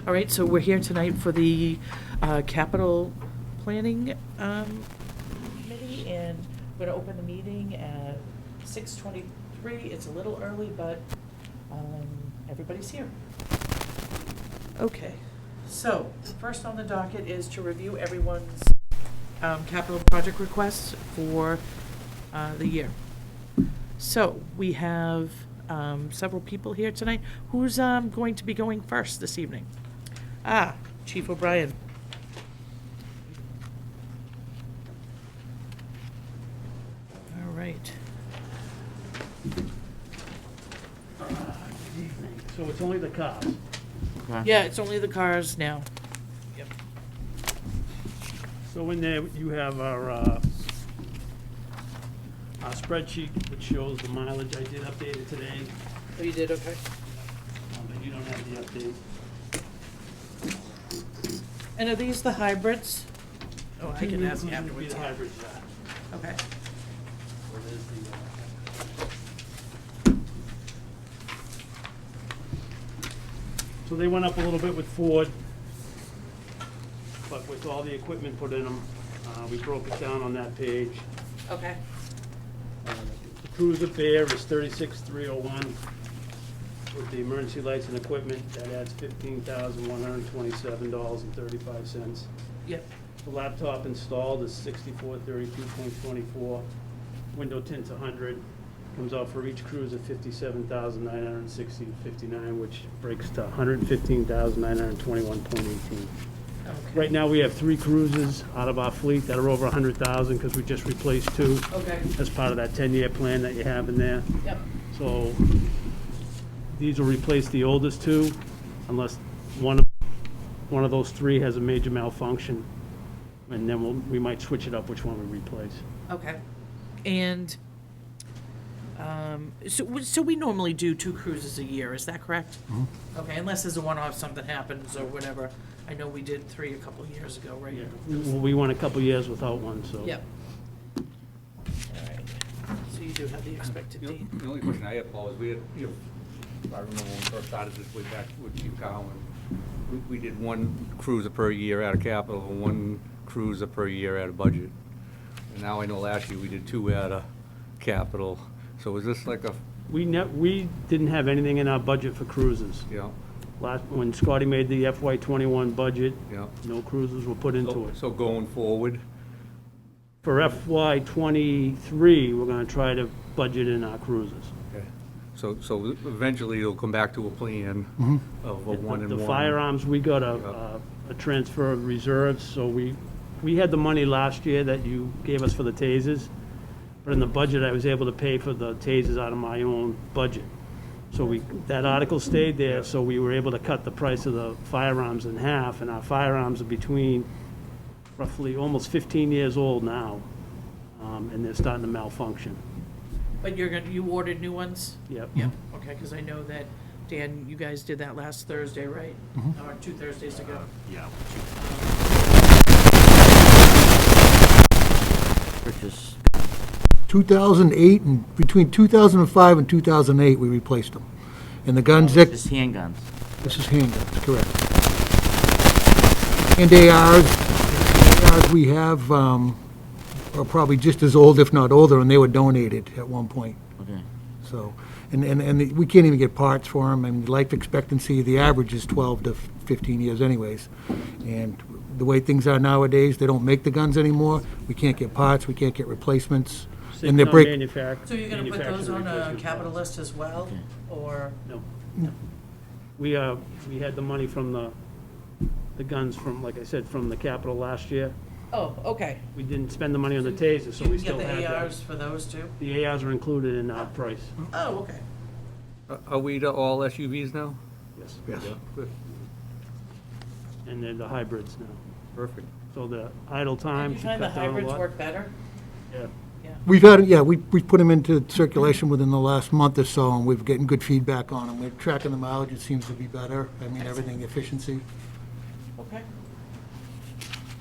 All right, so we're here tonight for the capital planning committee, and we're going to open the meeting at 6:23. It's a little early, but everybody's here. Okay, so first on the docket is to review everyone's capital project requests for the year. So we have several people here tonight. Who's going to be going first this evening? Chief O'Brien. All right. So it's only the cars. Yeah, it's only the cars now. Yep. So in there, you have our spreadsheet, which shows the mileage. I did update it today, Oh, you did? Okay. but you don't have the update. And are these the hybrids? Oh, I can ask Would be afterwards. the Yeah. hybrids, Okay. So there's So they went up a little bit with Ford, but with all the equipment put in them, we broke it down on that page. Okay. The Cruiser Bear is 36,301 with the emergency lights and equipment. That adds $15,127.35. Yep. The laptop installed is 6432.24. Window tints 100. Comes out for each cruiser 57,960.59, which breaks to 115,921.18. Okay. Right now, we have 3 cruisers out of our fleet that are over 100,000 because we just replaced 2 Okay. as part of that 10-year plan that you have in there. Yep. So these will replace the oldest 2 unless one of those 3 has a major malfunction, and then we might switch it up which one we replace. Okay. And so we normally do 2 cruises a year, is that correct? Mm-hmm. Okay, unless there's a one-off, something happens or whatever. I know we did 3 a couple of years ago, right? Yeah, we went a couple years without one, so. Yep. All right. So you do have the expected date. The only question I had, Paul, is we had, I remember when we first started this way back with Chief Cowan, we did 1 cruiser per year out of capital and 1 cruiser per year out of budget. And now I know last year we did 2 out of capital. So is this like a, We didn't have anything in our budget for cruises. When Scotty made the FY21 budget, no cruises were put into it. so going forward? For FY23, we're gonna try to budget in our cruises. Okay. So eventually you'll come back to a plan of a 1 and 1. The firearms, we got a transfer of reserves, so we had the money last year that you gave us for the tasers, but in the budget, I was able to pay for the tasers out of my own budget. So that article stayed there, so we were able to cut the price of the firearms in half, and our firearms are between roughly almost 15 years old now, and they're starting to malfunction. But you ordered new ones? Yep. Yep. Okay, because I know that, Dan, you guys did that last Thursday, right? Or 2 Thursdays ago? Yeah. Purchase. 2008, and between 2005 and 2008, we replaced them. And the guns that, Just handguns. this is handguns, correct. And ARs we have are probably just as old, if not older, and they were donated at one point. Okay. So, and we can't even get parts for them, and life expectancy, the average is 12 to 15 years anyways. And the way things are nowadays, they don't make the guns anymore. We can't get parts, we can't get replacements. And they're break. So you're going to put those on a capital list as well, or? No. We had the money from the guns from, like I said, from the capital last year. Oh, okay. We didn't spend the money on the tasers, so You we can still get had the that. ARs for those too? The ARs are included in our price. Oh, okay. Are we to all SUVs now? Yes. Yes. Good. And then the hybrids now. Perfect. So the idle time You should find the cut down a hybrids lot. work better? Yeah. Yeah. We've had, we've put them into circulation within the last month or so, and we're getting good feedback on them. We're tracking the mileage, it seems to be better. I mean, everything, efficiency. Okay.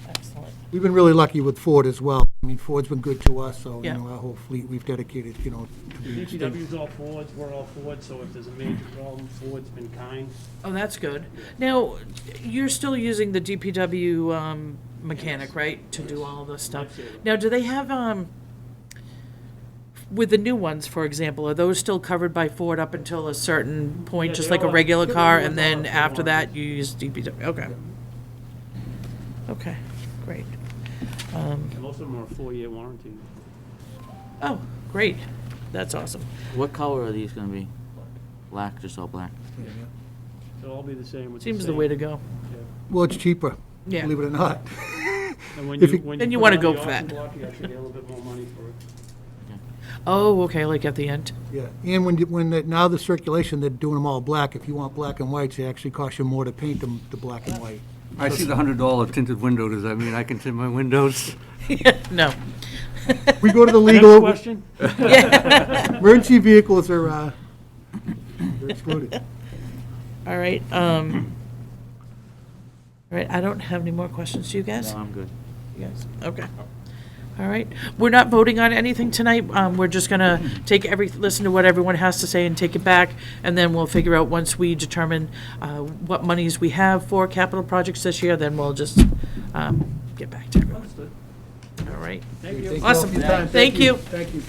Excellent. We've been really lucky with Ford as well. I mean, Ford's been good to us, so, you Yeah. know, our whole fleet, we've dedicated, you know, to the state. DPW's all Fords, we're all Fords, so if there's a major problem, Ford's been kind. Oh, that's good. Now, you're still using the DPW mechanic, right, to do all this stuff? That's it. Now, do they have, with the new ones, for example, are those still covered by Ford up until a certain point, Yeah, just they like a all- regular yeah, car, they and all then have after Ford. that, you use DPW? Okay. Okay, great. And most of them are a 4-year warranty. Oh, great. That's awesome. What color are these gonna be? Black, just all black? They'll all be the same with the Seems the same- way to go. Yeah. Well, it's cheaper, Yeah. believe it or not. And when If you, you- when Then you put wanna it on go the for that. auction block, you actually get a little bit more money for it. Oh, okay, like at the end. Yeah, and now the circulation, they're doing them all black. If you want black and whites, it actually costs you more to paint them to black and white. I see the $100 tinted window, does that mean I can tint my windows? No. We go to the Next legal, question? emergency vehicles are, they're excluded. All right, all right, I don't have any more questions. Do you guys? No, I'm good. You guys? Okay. All right. We're not voting on anything tonight. We're just gonna listen to what everyone has to say and take it back, and then we'll figure out, once we determine what monies we have for capital projects this year, then we'll just get back to everyone. Understood. All right. Thank you. Thank Awesome. all for your time. Thank you. Thank you.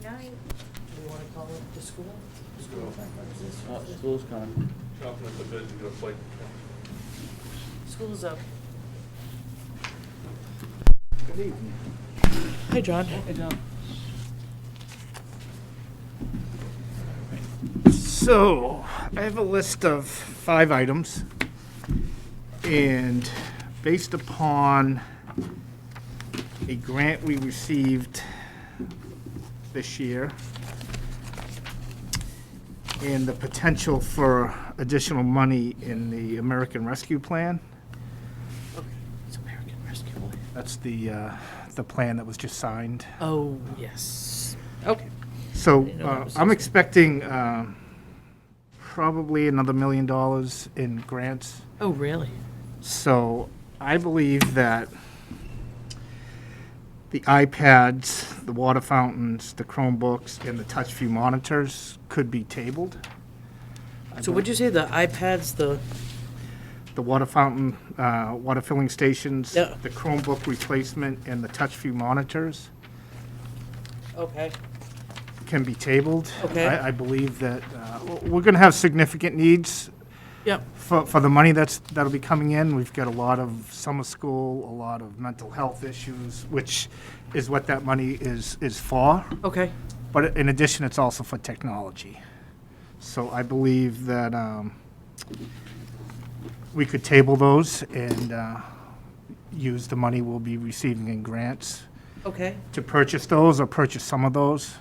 Do you want to call it the school? Oh, school's coming. School's up. Hi, John. So, I have a list of 5 items, and based upon a grant we received this year, and the potential for additional money in the American Rescue Plan, It's American Rescue Plan. that's the plan that was just signed. Oh, yes. Okay. So didn't know that was I'm this. expecting probably another $1 million in grants. Oh, really? So I believe that the iPads, the water fountains, the Chromebooks, and the touch-view monitors could be tabled. So would you say the iPads, The water fountain, water filling stations, Yeah. the Chromebook replacement, and the touch-view monitors okay. can be tabled. Okay. I believe that we're going to have significant needs Yep. for the money that'll be coming in. We've got a lot of summer school, a lot of mental health issues, which is what that money is for. Okay. But in addition, it's also for technology. So I believe that we could table those and use the money we'll be receiving in grants Okay. to purchase those or purchase some of those.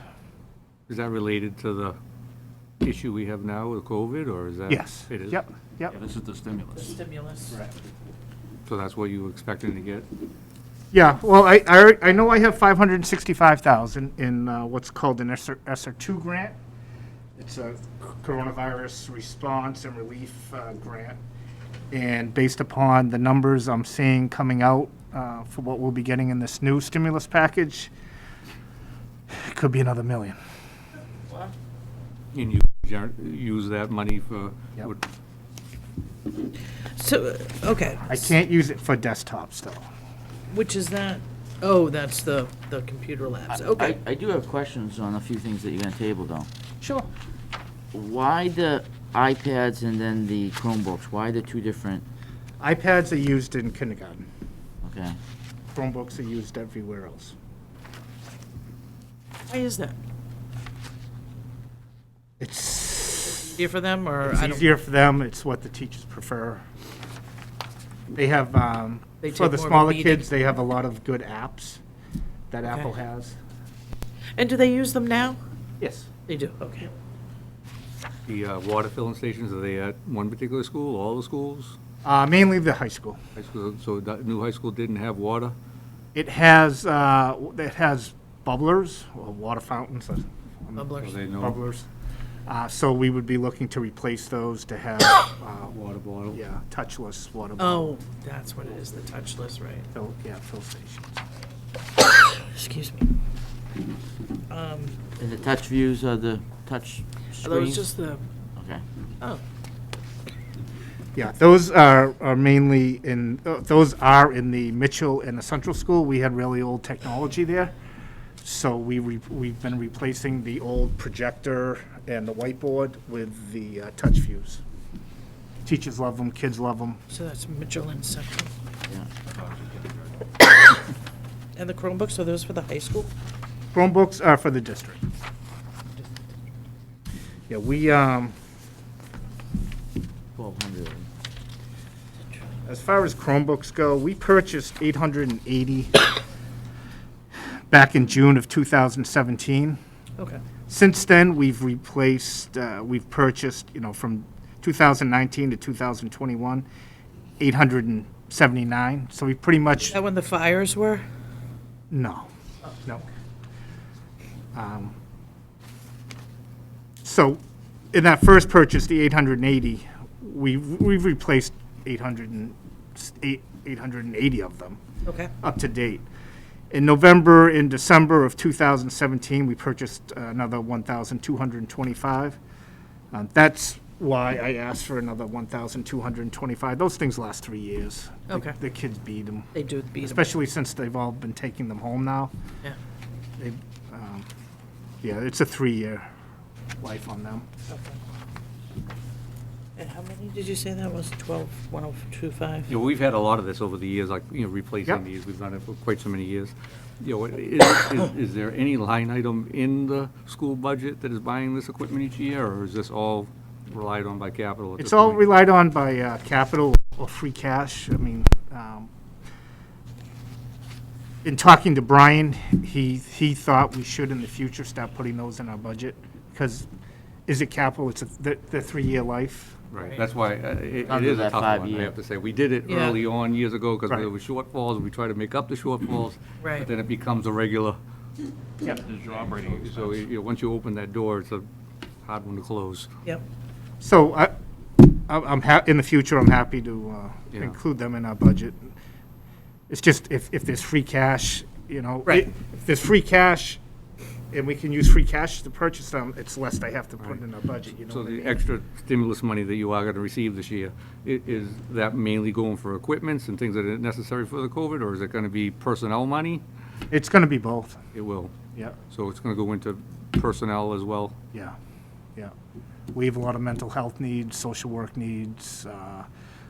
Is that related to the issue we have now with COVID, or is that? Yes. It is? Yep, yep. This is the stimulus. Stimulus. So that's what you were expecting to get? Yeah, well, I know I have 565,000 in what's called an ESSER 2 grant. It's a coronavirus response and relief grant. And based upon the numbers I'm seeing coming out for what we'll be getting in this new stimulus package, it could be another $1 million. And you use that money for? Yep. what- So, okay. I can't use it for desktops, though. Which is that? Oh, that's the computer labs. Okay. I do have questions on a few things that you're gonna table, though. Sure. Why the iPads and then the Chromebooks? Why the two different? iPads are used in kindergarten. Okay. Chromebooks are used everywhere else. Why is that? It's Easier for them, or It's I don't? easier for them, it's what the teachers prefer. They have, They for take the more of a smaller beating. kids, they have a lot of good apps that Okay. Apple has. And do they use them now? Yes. They do. Okay. The water filling stations, are they at one particular school, all the schools? Mainly the high school. High school, so the new high school didn't have water? It has bubblers, or water fountains. Bubblers. So they know Bubblers. So we would be looking to replace those to have, water bottle. yeah, touchless water bottle. Oh, that's what it is, the touchless, right? Fill stations. Excuse me. And the touch views are the touch Are those screens? just the, Okay. oh, Yeah, those are mainly in, those are in the Mitchell and the Central School. We had really old technology there. So we've been replacing the old projector and the whiteboard with the touch views. Teachers love them, kids love them. so that's Mitchell and Central. Yeah. And the Chromebooks, are those for the high school? Chromebooks are for the district. Yeah, we, 1,200. as far as Chromebooks go, we purchased 880 back in June of 2017. Okay. Since then, we've purchased, from 2019 to 2021, 879. So we pretty much, Is that when the fires were? no. So in that first purchase, the 880, we've replaced 880 of them Okay. up to date. In November and December of 2017, we purchased another 1,225. That's why I asked for another 1,225. Those things last 3 years. Okay. The kids beat them, They do beat 'em. especially since they've all been taking them home now. Yeah. They, yeah, it's a 3-year life on them. Okay. And how many did you say that was? 12, 1025? You know, we've had a lot of this over the years, like, replacing Yep. these. We've done it for quite so many years. Is there any line item in the school budget that is buying this equipment each year, or is this all relied on by capital at this It's all point? relied on by capital or free cash. I mean, in talking to Brian, he thought we should in the future start putting those in our budget, because is it capital? It's the 3-year life. Right, that's why it Under is a that tough one, I 5-year. have to say. We did it Yeah. early on years ago because Right. there were shortfalls, and we try to make up the shortfalls. Right. But then it becomes a regular, Yeah. so once you open that door, it's a hard one to close. Yep. So in the future, I'm happy to Yeah. include them in our budget. It's just if there's free cash, Right. if there's free cash and we can use free cash to purchase them, it's less they have to put in our budget, So what I the mean? extra stimulus money that you are going to receive this year, is that mainly going for equipments and things that are necessary for the COVID, or is it going to be personnel money? It's gonna be both, It will. yeah, So it's going to go into personnel as well? yeah. We have a lot of mental health needs, social work needs,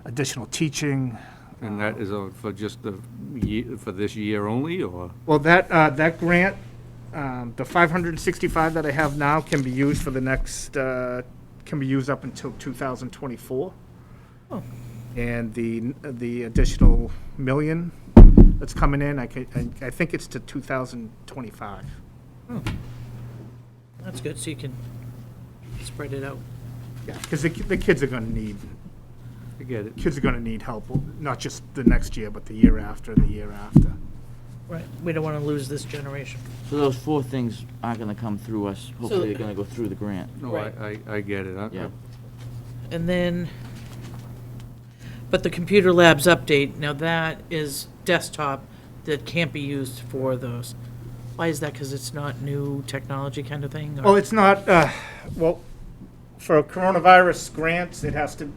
additional teaching. And that is for just for this year only, or? Well, that grant, the 565 that I have now can be used for the next, can be used up until 2024. Oh. And the additional million that's coming in, I think it's to 2025. That's good, so you can spread it out. Yeah, because the kids are gonna need, I get it. help, not just the next year, but the year after, and the year after. Right. We don't want to lose this generation. So those 4 things aren't gonna come through us. Hopefully, they're gonna go through the grant. No, Right. I get it. Yeah. And then, but the computer labs update, now that is desktop that can't be used for those. Why is that? Because it's not new technology kind of thing? or- Well, it's not, well, for coronavirus grants, it has to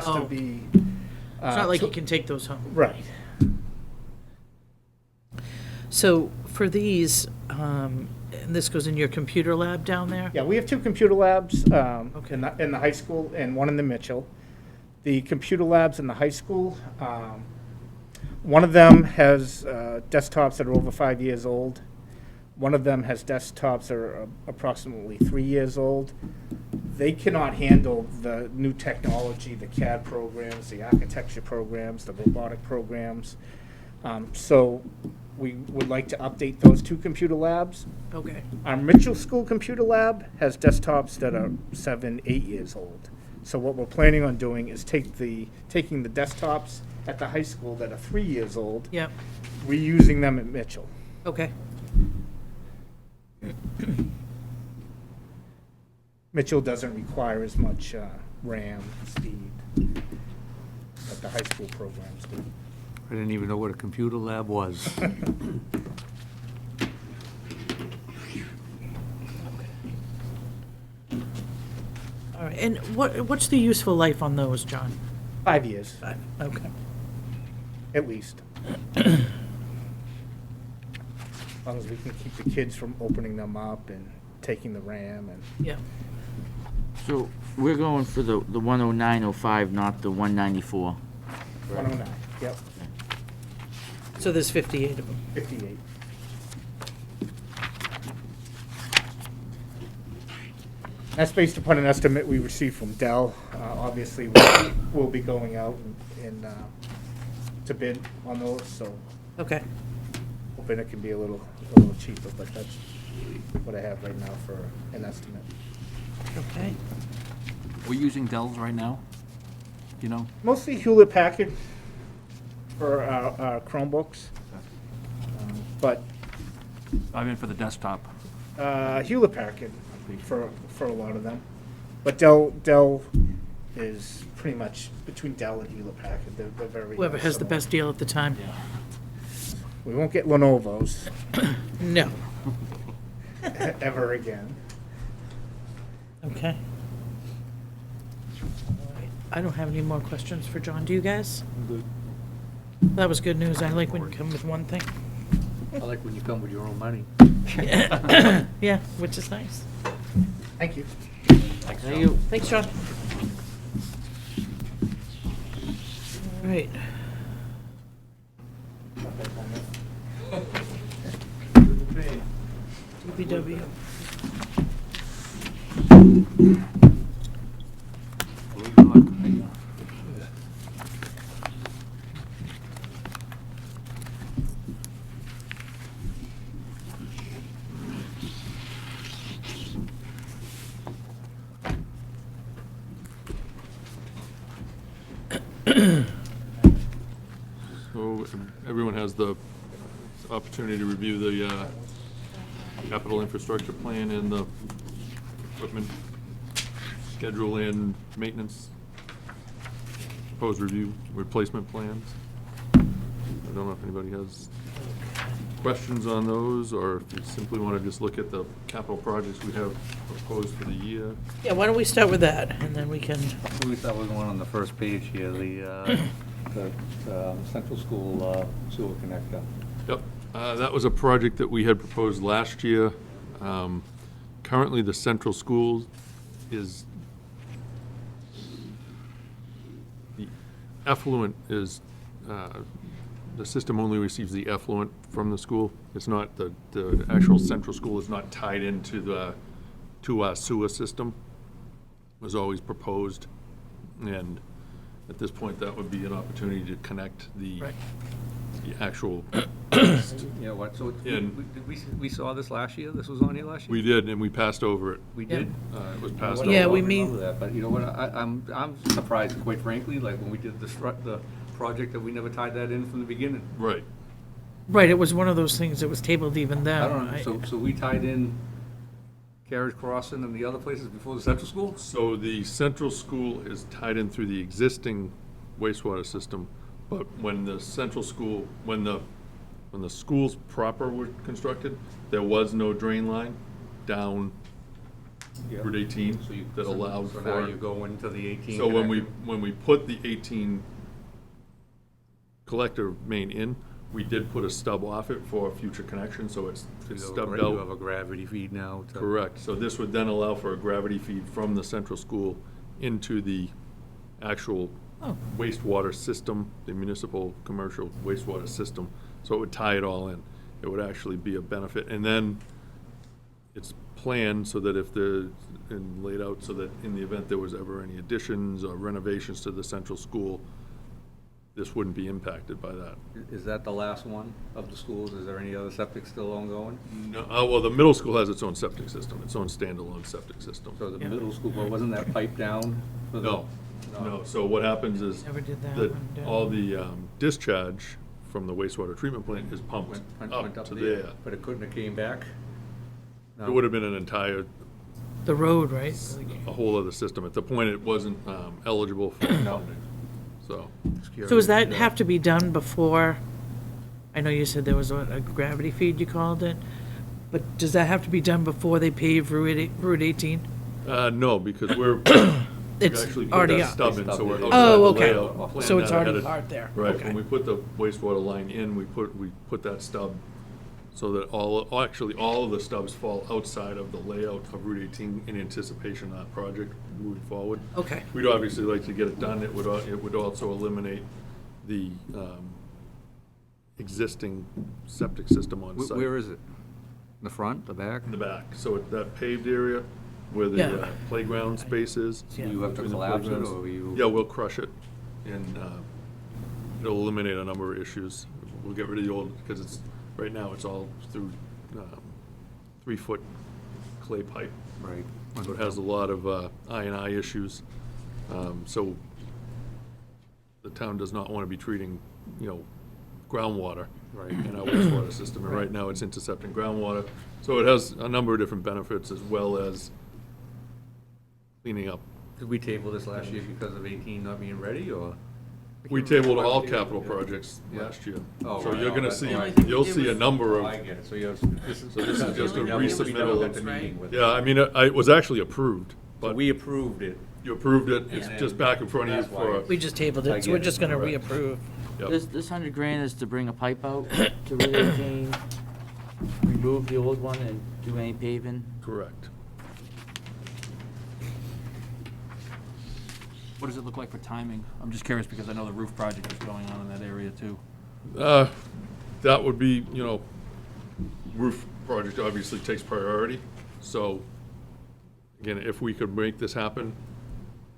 Oh. be. It's not like you can take those home. Right. So for these, and this goes in your computer lab down there? Yeah, we have 2 computer labs Okay. in the high school and one in the Mitchell. The computer labs in the high school, one of them has desktops that are over 5 years old. One of them has desktops that are approximately 3 years old. They cannot handle the new technology, the CAD programs, the architecture programs, the robotic programs. So we would like to update those 2 computer labs. Okay. Our Mitchell School computer lab has desktops that are 7, 8 years old. So what we're planning on doing is taking the desktops at the high school that are 3 years old, Yep, reusing them at Mitchell. okay, Mitchell doesn't require as much RAM speed that the high school programs do. I didn't even know what a computer lab was. all right, and what's the useful life on those, John? 5 years, Okay, at least. As long as we can keep the kids from opening them up and taking the RAM and. yeah, So we're going for the 10905, not the 194. 109, yep, so there's 58 of them. 58. That's based upon an estimate we received from Dell. Obviously, we'll be going out and to bid on those, so Okay, hoping it can be a little cheaper, but that's what I have right now for an estimate. okay, We're using Dells right now, you know? Mostly Hewlett Packard for our Chromebooks, but I mean, for the desktop. Hewlett Packard for a lot of them. But Dell is pretty much between Dell and Hewlett Packard. They're very whoever has the similar. best deal at the time. We won't get Lenovo's No, ever again. okay. All right, I don't have any more questions for John, do you guys? Good. That was good news, I like when you come with one thing. I like when you come with your own money. Yeah, which is nice. Thank you. Thank you. Thanks, John. All right. DPW. So everyone has the opportunity to review the capital infrastructure plan and the equipment schedule and maintenance proposed review replacement plans. I don't know if anybody has questions on those, or if you simply want to just look at the capital projects we have proposed for the year. Yeah, why don't we start with that, and then we can, We thought was one on the first page here, the central school sewer connector. Yep, that was a project that we had proposed last year. Currently, the central school is, the effluent is, the system only receives the effluent from the school. It's not, the actual central school is not tied into to our sewer system. Was always proposed, and at this point, that would be an opportunity to connect the right. the actual. Yeah, what, so, In- we saw this last year? This was on here last year? We did, and we passed over it. We Yeah. did? It was passed Yeah, over. we I don't remember mean- that, but you know what, I'm surprised, quite frankly, like when we did the project, that we never tied that in from the beginning. Right. Right, it was one of those things that was tabled even then. I don't know, so we tied in Carriage Crossing and the other places before the central school? So the central school is tied in through the existing wastewater system, but when the central school, when the schools proper were constructed, there was no drain line down Yeah. Route 18 So you, that allowed so for. now you go into the 18. So when connector. we put the 18 collector main in, we did put a stub off it for a future connection, so it's You stubbed have out. a gravity feed now. to- Correct, so this would then allow for a gravity feed from the central school into the actual Oh. wastewater system, the municipal commercial wastewater system, so it would tie it all in. It would actually be a benefit, and then it's planned so that if and laid out so that in the event there was ever any additions or renovations to the central school, this wouldn't be impacted by that. Is that the last one of the schools? Is there any other septic still ongoing? No, well, the middle school has its own septic system, its own standalone septic system. So the Yeah. middle school, well, wasn't that pipe down No. No, so what happens is Never did that that one, yeah. all the discharge from the wastewater treatment plant is pumped Went up to there. But it couldn't have came back? It would have been an entire, The road, right? a whole other system. At the point, it wasn't eligible for funding, so. So does that have to be done before, I know you said there was a gravity feed, you called it, but does that have to be done before they pave Route 18? No, because we're, we It's actually put already that up. stub in, so we're outside Oh, the okay. layout. Planned So it's that ahead already of- hard there. Right, Okay. when we put the wastewater line in, we put that stub so that actually all of the stubs fall outside of the layout of Route 18 in anticipation of that project moving forward. Okay. We'd obviously like to get it done. It would also eliminate the existing septic system on site. Where is it? The front, the back? In the back, so that paved area where the Yeah. Playground space is. Yeah. You have to between the collapse it, playgrounds. or you? Yeah, we'll crush it, and it'll eliminate a number of issues. We'll get rid of the old, because right now it's all through 3-foot clay pipe. Right. So it has a lot of I&I issues. So the town does not want to be treating, groundwater Right. in our wastewater system. And right now, it's intercepting groundwater. So it has a number of different benefits, as well as cleaning up. Did we table this last year because of 18 not being ready, or? We tabled all capital projects last year. Oh, So right. you're Oh, gonna that's see, right. you'll see a number Oh, I of, get it, so this is. So this is just a we never resubmittal got of- the meeting with it. yeah, I mean, it was actually approved, So but we approved it. you approved it, it's Yeah. just back in front of you That's why for, it's- We just tabled I it, so we're get it. just gonna Correct. reapprove. yep. This 100 grand is to bring a pipe out to Route 18, remove the old one and do any paving? Correct. What does it look like for timing? I'm just curious because I know the roof project is going on in that area too. That would be, roof project obviously takes priority. So, again, if we could make this happen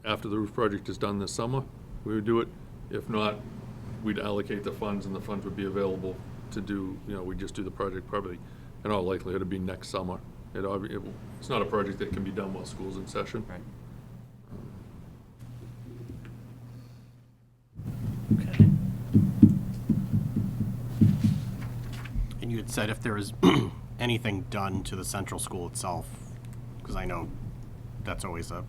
after the roof project is done this summer, we would do it. If not, we'd allocate the funds, and the funds would be available to do, we'd just do the project probably, in all likelihood, it'd be next summer. It's not a project that can be done while school's in session. Right. Okay. And you had said if there was anything done to the central school itself, because I know that's always a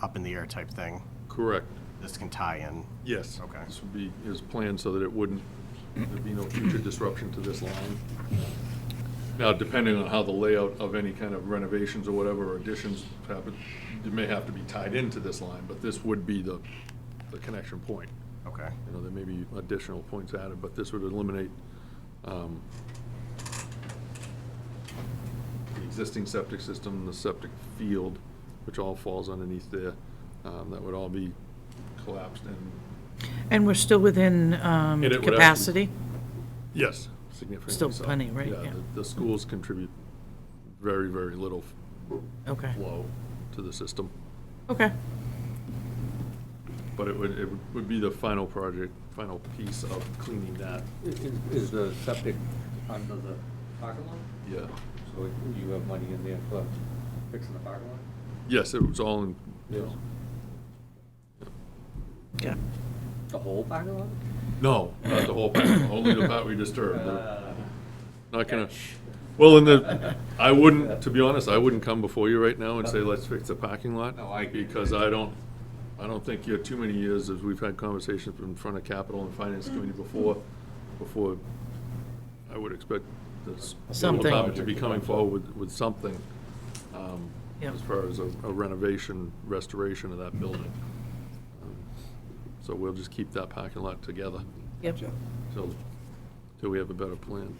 up in the air type thing, Correct. this can tie in. Yes. Okay. This would be, is planned so that there'd be no future disruption to this line. Now, depending on how the layout of any kind of renovations or whatever, or additions happen, it may have to be tied into this line, but this would be the connection point. Okay. There may be additional points added, but this would eliminate the existing septic system, the septic field, which all falls underneath there. That would all be collapsed and, And we're still within it would actually- capacity? yes, significantly Still so. plenty, right? Yeah, Yeah. the schools contribute very, very little Okay, flow to the system. okay. But it would be the final project, final piece of cleaning that. Is the septic under the parking lot? Yeah. So you have money in there for fixing the parking lot? Yes, it was all in, Yeah. The whole parking lot? no, not the whole part, only the part we disturbed. Not gonna, well, I wouldn't, to be honest, I wouldn't come before you right now and say, let's fix the parking lot. No, I get it. Because I don't think you have too many years, as we've had conversations in front of Capital and Finance Committee before I would expect this Something. department to be coming forward with something, Yep. as far as a renovation, restoration of that building. So we'll just keep that parking lot together Yep, till we have a better plan.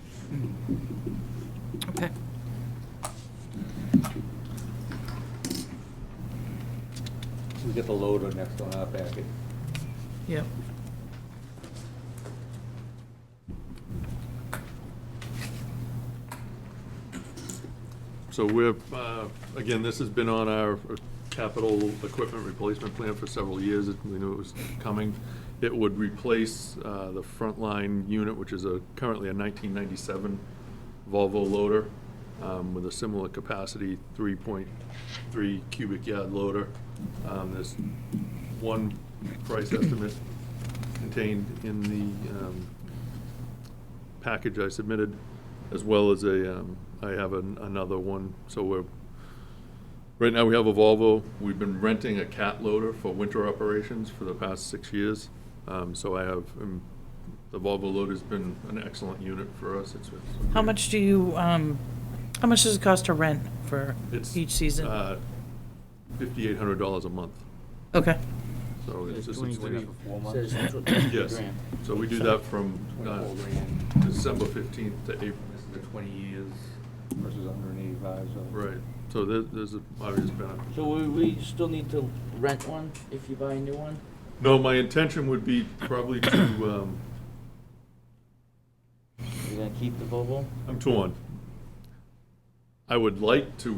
okay. We get the loader next on our packet. Yep. So we're, again, this has been on our capital equipment replacement plan for several years. We knew it was coming. It would replace the frontline unit, which is currently a 1997 Volvo loader with a similar capacity, 3.3 cubic yard loader. There's one price estimate contained in the package I submitted, as well as I have another one. So right now we have a Volvo. We've been renting a cat loader for winter operations for the past 6 years. So I have, the Volvo loader's been an excellent unit for us. How much do you, how much does it cost to rent for each season? $5,800 a month. Okay, So it's just 23 substantial. for 4 months. Says Yes, $23,000. so we do that from 24 grand. December 15th to April. This is the 20 years versus 185, so. Right, so there's a obvious benefit. So we still need to rent one if you buy a new one? No, my intention would be probably to, You're gonna keep the Volvo? I'm torn. I would like to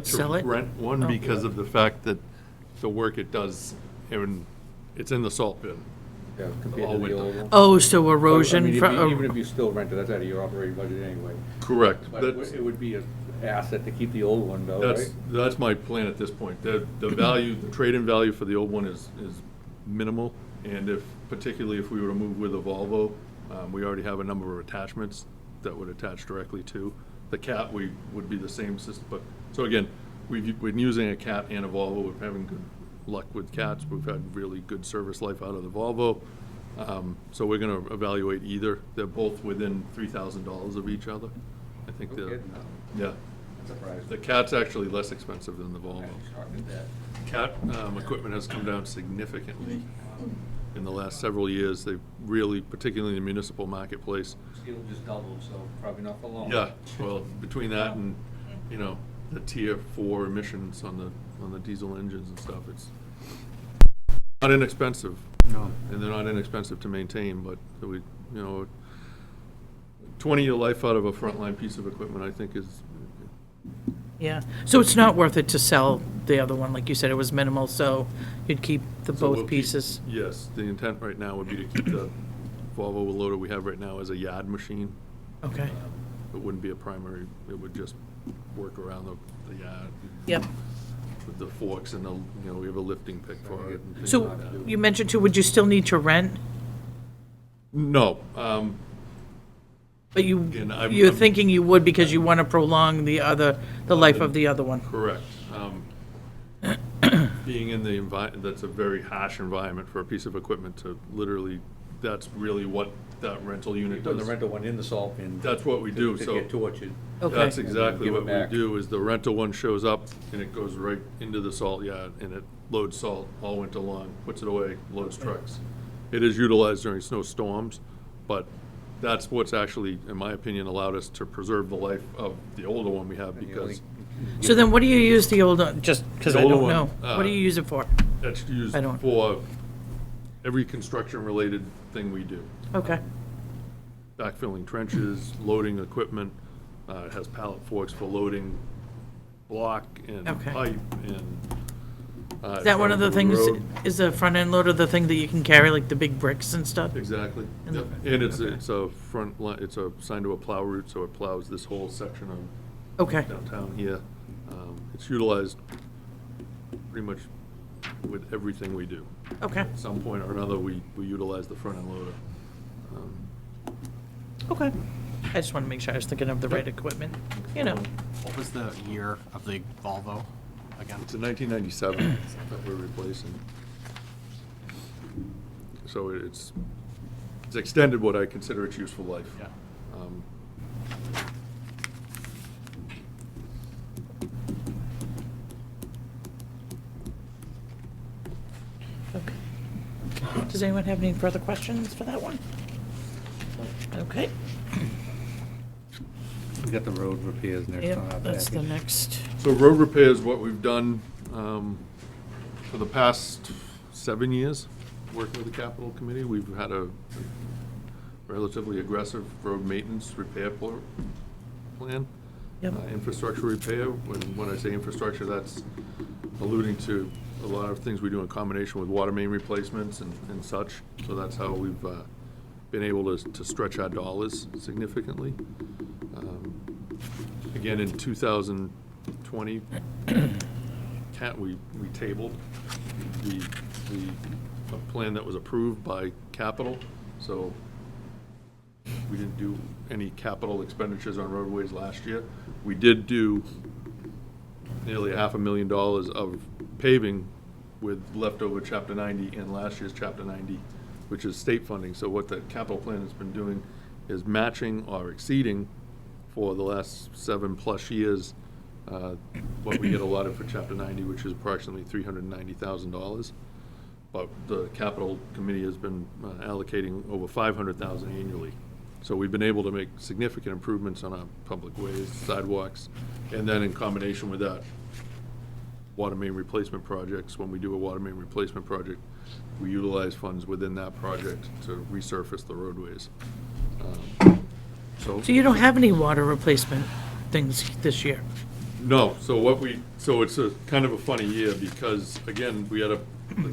Sell it? rent one Oh. because of the fact that the work it does, and it's in the salt bin. Yeah, compared All to the winter. old one. oh, so I erosion mean, from, even if you still rent it, that's out of your operating budget anyway. Correct. But it would be an asset to keep the old one though, right? That's my plan at this point. The value, the trade-in value for the old one is minimal, and particularly if we were to move with a Volvo, we already have a number of attachments that would attach directly to. The cat, would be the same system, but, so again, we've been using a cat and a Volvo. We're having good luck with cats. We've had really good service life out of the Volvo. So we're gonna evaluate either. They're both within $3,000 of each other. I think No they're, kidding, no. yeah. I'm surprised. The cat's actually less expensive than the Volvo. I'm shocked at that. Cat equipment has come down significantly in the last several years. They've really, particularly in the municipal marketplace. Steel just doubled, so probably not for long. Yeah, well, between that and, the tier 4 emissions on the diesel engines and stuff, it's not inexpensive. No. And they're not inexpensive to maintain, but 20-year life out of a frontline piece of equipment, I think is, yeah. So it's not worth it to sell the other one, like you said, it was minimal, so you'd keep the So we'll both keep- pieces. Yes, the intent right now would be to keep the Volvo loader we have right now as a yard machine. Okay, It wouldn't be a primary, it would just work around the yard yep. with the forks and we have a lifting pick for it. and things So like that. you mentioned too, would you still need to rent? No, But Again, you're I'm- thinking you would because you want to prolong the life of the other one? correct. Being in the that's a very harsh environment for a piece of equipment to literally, that's really what that rental You unit put the does. rental one in the salt bin. That's what we do, To so. get tortured. Okay. That's exactly Give it what we back. do, is the rental one shows up and it goes right into the salt yard and it loads salt all winter long, puts it away, loads trucks. It is utilized during snowstorms, but that's what's actually, in my opinion, allowed us to preserve the life of the older one we have And you because only- So then what do you use the old, just because The I older don't one, know? What do you use it for? that's used I don't- for every construction-related thing we do. Okay, Backfilling trenches, loading equipment, it has pallet forks for loading block and Okay. pipe and. is that one of the things, road. is the front end loader the thing that you can carry, like the big bricks and stuff? Exactly. And Yep. the- And it's okay. a front line, it's assigned to a plow route, so it plows this whole section of Okay, downtown here. It's utilized pretty much with everything we do. okay, At some point or another, we utilize the front end loader. okay. I just want to make sure I was thinking of the right equipment, What was the year of the Volvo again? It's a 1997 that we're replacing. So it's extended what I consider its useful life. Yeah. Um, Okay. Does anyone have any further questions for that one? Okay, We got the road repairs next on our yep, that's the package. next, So road repair is what we've done for the past 7 years, working with the capital committee. We've had a relatively aggressive road maintenance repair plan. Yep. Infrastructure repair, when I say infrastructure, that's alluding to a lot of things we do in combination with water main replacements and such. So that's how we've been able to stretch our dollars significantly. Again, in 2020, we tabled the plan that was approved by capital, so we didn't do any capital expenditures on roadways last year. We did do nearly $500,000 of paving with leftover Chapter 90 and last year's Chapter 90, which is state funding. So what the capital plan has been doing is matching or exceeding for the last 7+ years what we get allotted for Chapter 90, which is approximately $390,000. But the capital committee has been allocating over $500,000 annually. So we've been able to make significant improvements on our public ways, sidewalks, and then in combination with that, water main replacement projects. When we do a water main replacement project, we utilize funds within that project to resurface the roadways. So you don't have any water replacement things this year? No, so it's a kind of a funny year because, again, we had the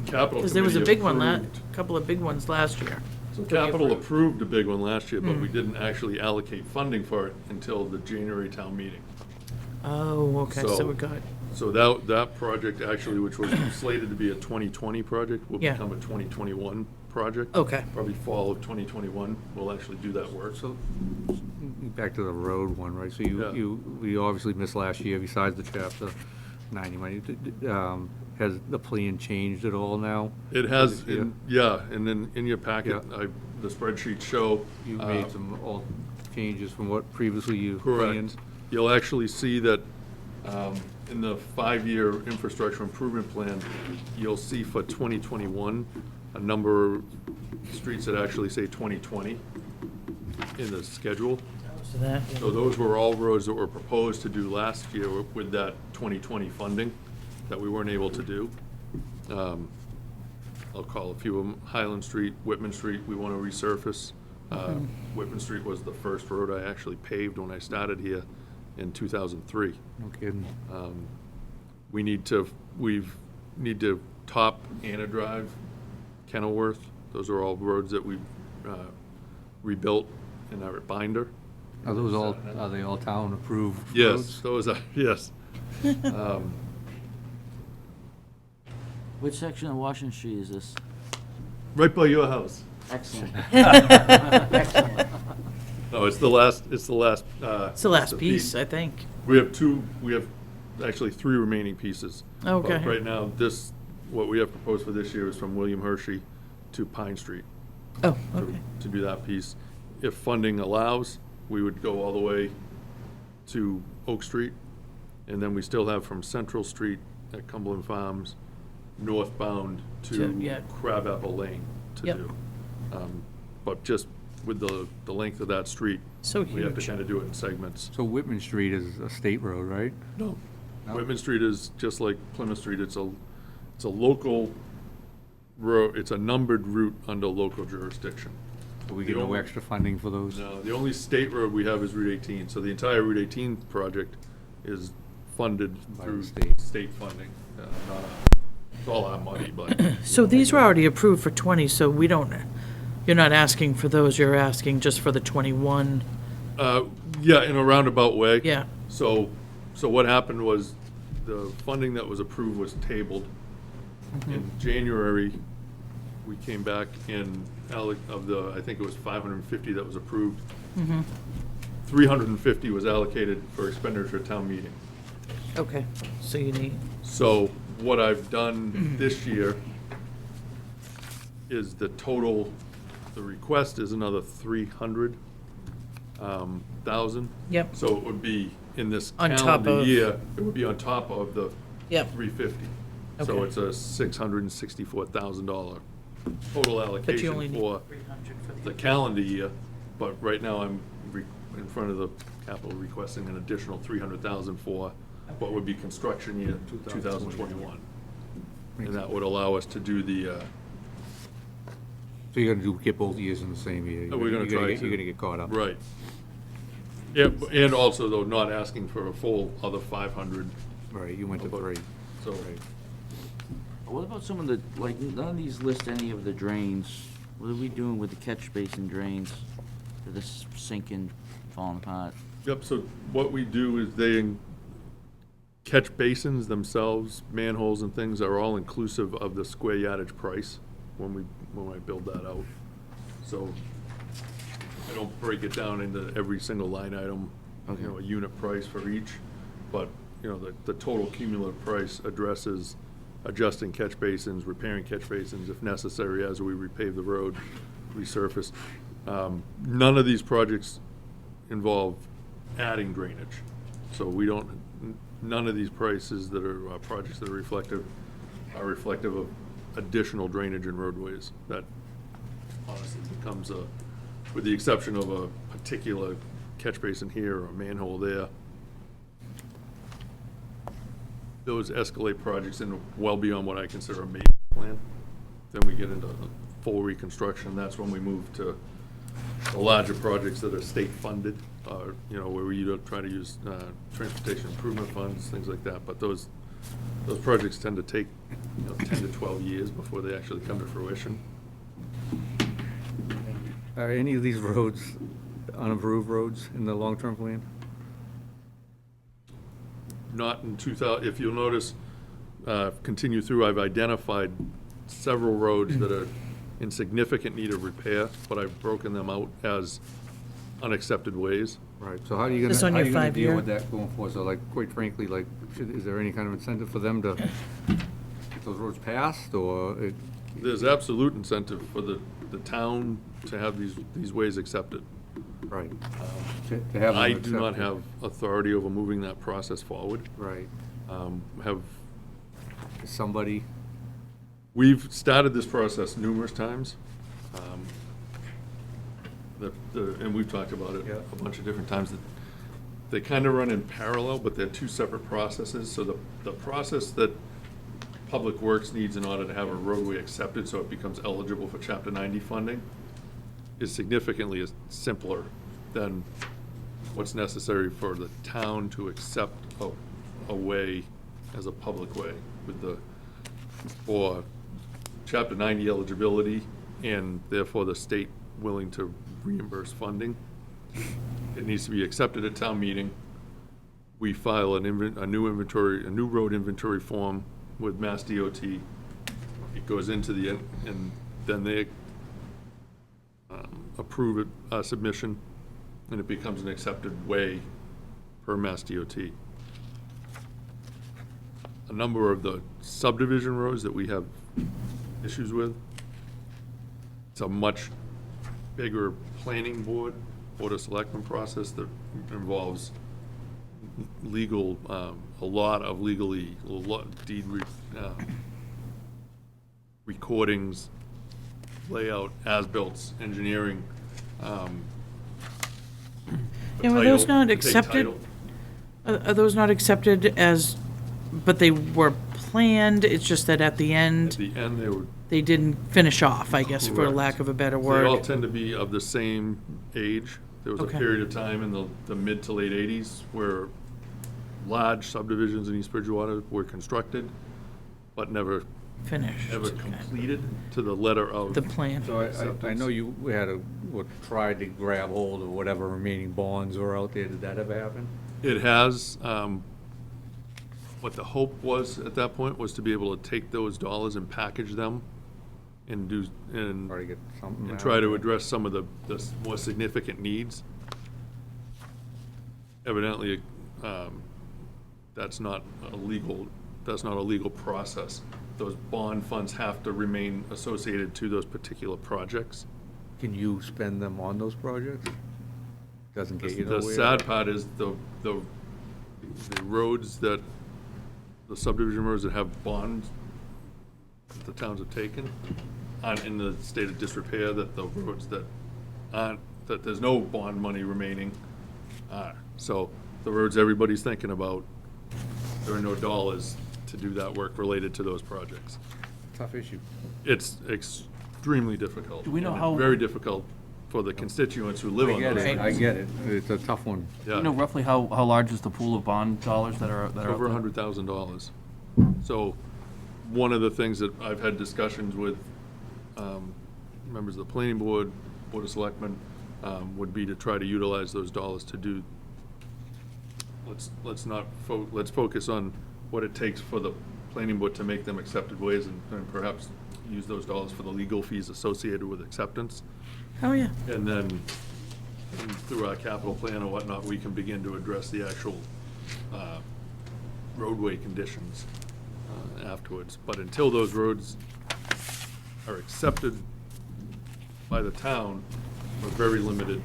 capital Because there was a committee big one, a approved- couple of big ones last year. So capital approved a big one last year, but we didn't actually allocate funding for it until the January town meeting. Oh, okay, so we got, So that project actually, which was slated to be a 2020 project, will Yeah. become a 2021 project. okay. Probably fall of 2021, we'll actually do that work. So, back to the road one, right? So Yeah. we obviously missed last year besides the Chapter 90 money. Has the plan changed at all now? It has, Yeah. yeah, and then in your packet, Yeah. the spreadsheets show. You made some all changes from what previously you Correct. planned? You'll actually see that in the 5-year infrastructure improvement plan, you'll see for 2021, a number of streets that actually say 2020 in the schedule. So that, So those were all roads that were proposed to do last year with that 2020 funding that we weren't able to do. I'll call a few of them, Highland Street, Whitman Street, we want to resurface. Whitman Street was the first road I actually paved when I started here in 2003. No kidding. We need to top Anna Drive, Kenilworth. Those are all roads that we rebuilt in our binder. Are they all town approved roads? Yes, those are, yes. Which section of Washington Street is this? Right by your house. Excellent. No, it's the last, it's the last piece, I think. We have actually 3 remaining pieces. Okay. But right now, what we have proposed for this year is from William Hershey to Pine Street. Oh, okay. To do that piece. If funding allows, we would go all the way to Oak Street. And then we still have from Central Street at Cumberland Farms, northbound Yeah. to Crabapple Lane to Yep. do. But just with the length of that street, So we have to huge. kind of do it in segments. So Whitman Street is a state road, right? No. No? Whitman Street is just like Plymouth Street. It's a local road, it's a numbered route under local jurisdiction. So we get no extra funding for those? No, the only state road we have is Route 18. So the entire Route 18 project is funded By through the state funding. It's all our money, but. So these were already approved for 20, so we don't, you're not asking for those, you're asking just for the 21? Yeah, in a roundabout way. Yeah. So what happened was the funding that was approved was tabled. In January, we came back and I think it was 550 that was approved. 350 was allocated for expenditure at town meeting. Okay, so you need, So what I've done this year is the request is another 300,000. Yep. So it would be in this On top calendar of- year, it would be on top of the Yep. 350. So Okay. it's a $664,000 total but you only allocation need for 300 for the calendar year. But right now, I'm in front of the capital requesting an additional 300,000 for what would be construction year 2021. And that would allow us to do the, So you're gonna get both years in the same year? We're gonna try to. You're gonna get caught up? right. Yeah, and also though, not asking for a full other 500, Right, you went to 3. so. What about some of the, like, none of these list any of the drains. What are we doing with the catch basin drains? They're just sinking, falling apart. Yep, so what we do is catch basins themselves, manholes and things are all inclusive of the square yardage price when I build that out. So I don't break it down into every single line item, Okay. a unit price for each, but, the total cumulative price addresses adjusting catch basins, repairing catch basins if necessary as we repave the road, resurface. None of these projects involve adding drainage. So none of these prices that are projects that are reflective of additional drainage in roadways. That honestly becomes with the exception of a particular catch basin here or a manhole there. Those escalate projects in well beyond what I consider a maintenance plan. Then we get into full reconstruction. That's when we move to the larger projects that are state funded, where you don't try to use transportation improvement funds, things like that. But those projects tend to take 10 to 12 years before they actually come to fruition. Are any of these roads unimproved roads in the long-term plan? Not in 2000, if you'll notice, continue through, I've identified several roads that are in significant need of repair, but I've broken them out as unaccepted ways. Right, so how are you Just on gonna your deal 5-year? with that going forward? So quite frankly, is there any kind of incentive for them to get those roads passed, or? There's absolute incentive for the town to have these ways accepted. Right. To have them I do not accepted. have authority over moving that process forward. Right. Have Somebody, We've started this process numerous times. And we've talked about it Yeah. a bunch of different times. That they kind of run in parallel, but they're two separate processes. So the process that Public Works needs in order to have a roadway accepted so it becomes eligible for Chapter 90 funding is significantly simpler than what's necessary for the town to accept a way as a public way for Chapter 90 eligibility and therefore the state willing to reimburse funding. It needs to be accepted at town meeting. We file a new road inventory form with Mass DOT. It goes into and then they approve it, submission, and it becomes an accepted way per Mass DOT. A number of the subdivision roads that we have issues with, it's a much bigger planning board of selectmen process that involves legal, a lot of deed recordings, layout, as-built, engineering. And were those not accepted? Are those not accepted but they were planned, it's just that at the At end, the end, they didn't finish off, I guess, for Correct. lack of a better they all word? tend to be of the same age. There was a Okay. period of time in the mid to late 80s where large subdivisions in East Bridgewater were constructed, but never Finished. Okay. completed to the letter of. The plan. so I know you tried to grab hold of whatever remaining bonds were out there. Did that ever happen? It has, what the hope was at that point was to be able to take those dollars and package them and Try to get something and out try of to it? address some of the more significant needs. Evidently, that's not a legal process. Those bond funds have to remain associated to those particular projects. Can you spend them on those projects? Doesn't get you nowhere? The sad part is the roads the subdivision roads that have bonds that the towns have taken aren't in the state of disrepair that the roads that there's no bond money remaining are. So the roads everybody's thinking about, there are no dollars to do that work related to those projects. Tough issue. It's extremely difficult. Do we know and how- Very difficult for the constituents who live I on get those it, I roads. get it. It's a tough one. Do you know roughly how large is the pool of bond dollars that are out there? Over $100,000. So, one of the things that I've had discussions with members of the planning board, Board of Selectmen, would be to try to utilize those dollars to do let's not, let's focus on what it takes for the planning board to make them accepted ways, and perhaps use those dollars for the legal fees associated with acceptance. Oh, yeah. And then through our capital plan or whatnot, we can begin to address the actual roadway conditions afterwards. But until those roads are accepted by the town, we're very limited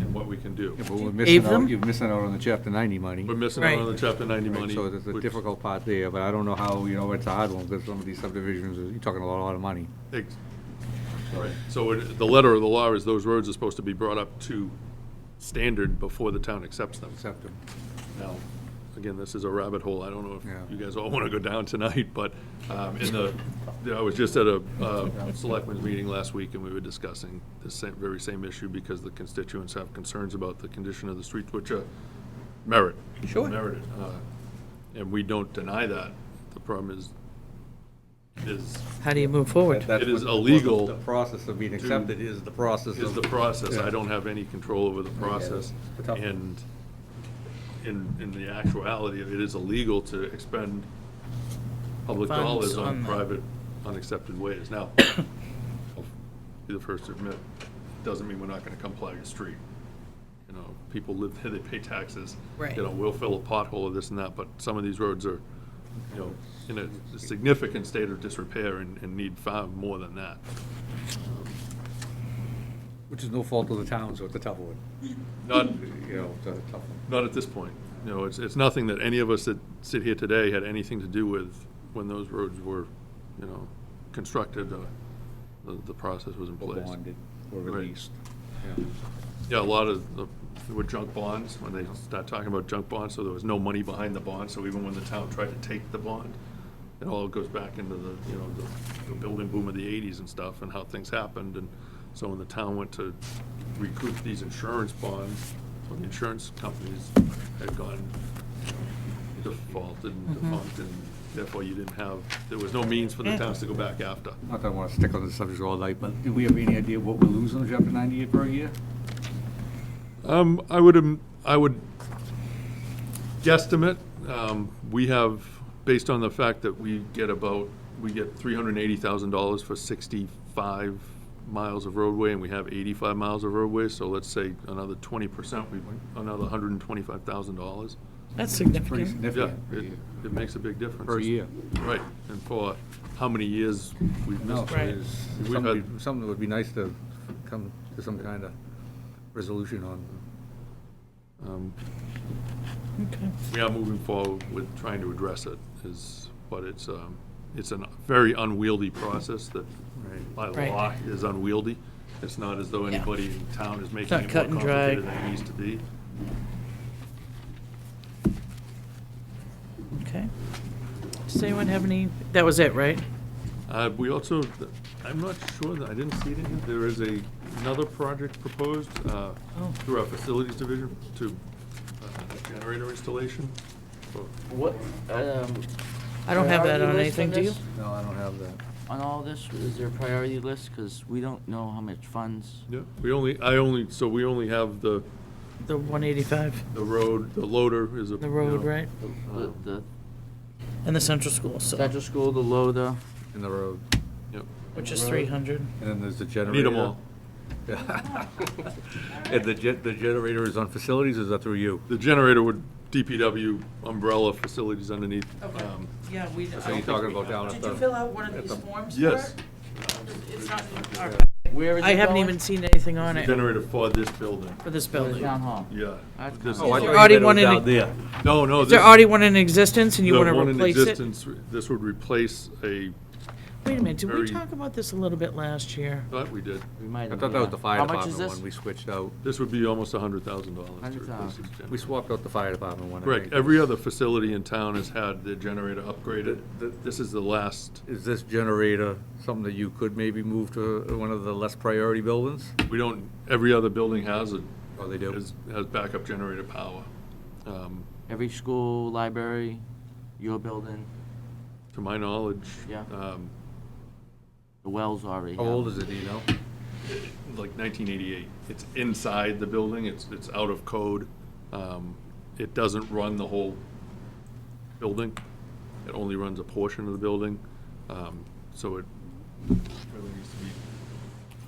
in what we can do. Yeah, but we're Pave missing them? out, you're missing out on the Chapter 90 money. We're missing out on the Right. Chapter 90 Right, money. so there's a which- difficult part there, but I don't know how, it's a hard one, because some of these subdivisions, you're talking a lot of money. Right, so the letter of the law is those roads are supposed to be brought up to standard before the town accepts them. Accept them. Now, again, this is a rabbit hole, I don't know Yeah. if you guys all want to go down tonight, but I was just at a selectmen's meeting last week, and we were discussing this very same issue, because the constituents have concerns about the condition of the streets, which are merited. And we don't deny that. The problem is How do you move forward? That's It is what illegal The process of being accepted is the process of. is the process. Yeah. I don't have any control over the process. It's a tough one. And in the actuality, it is illegal to expend public Funds dollars on on that. private, unaccepted ways. Now, I'll be the first to admit, doesn't mean we're not gonna come plug a street. People live there, they pay taxes. Right. We'll fill a pothole or this and that, but some of these roads are, in a significant state of disrepair and need far more than that. Which is no fault of the town, so it's a tough one. Not, It's a tough one. not at this point. It's nothing that any of us that sit here today had anything to do with when those roads were, constructed, the process was in Or place. bonded, or Right. released. Yeah. Yeah, a lot of there were junk bonds, when they start talking about junk bonds, so there was no money behind the bond, so even when the town tried to take the bond, it all goes back into the building boom of the 80s and stuff, and how things happened, and so when the town went to recoup these insurance bonds, so the insurance companies had gone defaulted and defunct, and therefore there was no means for the towns to go back after. Not that I want to stick on this subject all night, but do we have any idea what we're losing on Chapter 90 per year? I would guesstimate, we have, based on the fact that we get $380,000 for 65 miles of roadway, and we have 85 miles of roadway, so let's say another 20%, another $125,000. That's Pretty significant. Yeah, significant. it makes a big difference. Per year. Right, and for how many years we've No, missed. so Right. it's We've something that would be nice to come to some kind of resolution on. Okay. We are moving forward with trying to address it, but it's a very unwieldy process that by Right. law is unwieldy. It's not as though anybody in town is making not it more cut and dry. complicated than it needs to be. Okay. Does anyone have any, that was it, right? We also, I'm not sure, I didn't see it in here, there is another project proposed through our facilities division to generator installation. What, I don't have that priority on list anything, do you? this? No, I don't have that. On all this, is there a priority list? Because we don't know how much funds. Yeah, we only have the The 185, road, the loader is a. the road, right? The And the central school, so, central school, the loader. In the road. Yep. which is 300. And then there's the generator. Need them all. And the generator is on facilities, or is that through you? The generator would DPW umbrella facilities underneath. Yeah, we. So you're talking about down at Did the. you fill out one of at these the- forms for Yes. it? It's not in our, Where is it I haven't going? even seen anything on The it generator for this building, for this For the building. town hall. yeah. That's This- kinda- Oh, I Is there thought you already meant it one was in- down there. No, no. Is there this- already one in existence and you the want to one in replace it? existence, this would replace Wait a minute, did we very- talk about this a little bit last year? thought we did. We might I have, thought that was the fire How much is department this? one we switched out. This would be almost $100,000 to replace 100,000. this generator. We swapped out the fire department one. I Correct. think. Every other facility in town has had their generator upgraded. This is the last. Is this generator something that you could maybe move to one of the less priority buildings? We don't, every other building has it. Oh, they do? Has backup generator power. Every school, library, your building, To my knowledge. Yeah. the wells already How have old it. is it, do you know? Like 1988. It's inside the building, it's out of code, it doesn't run the whole building. It only runs a portion of the building. So it really needs to be,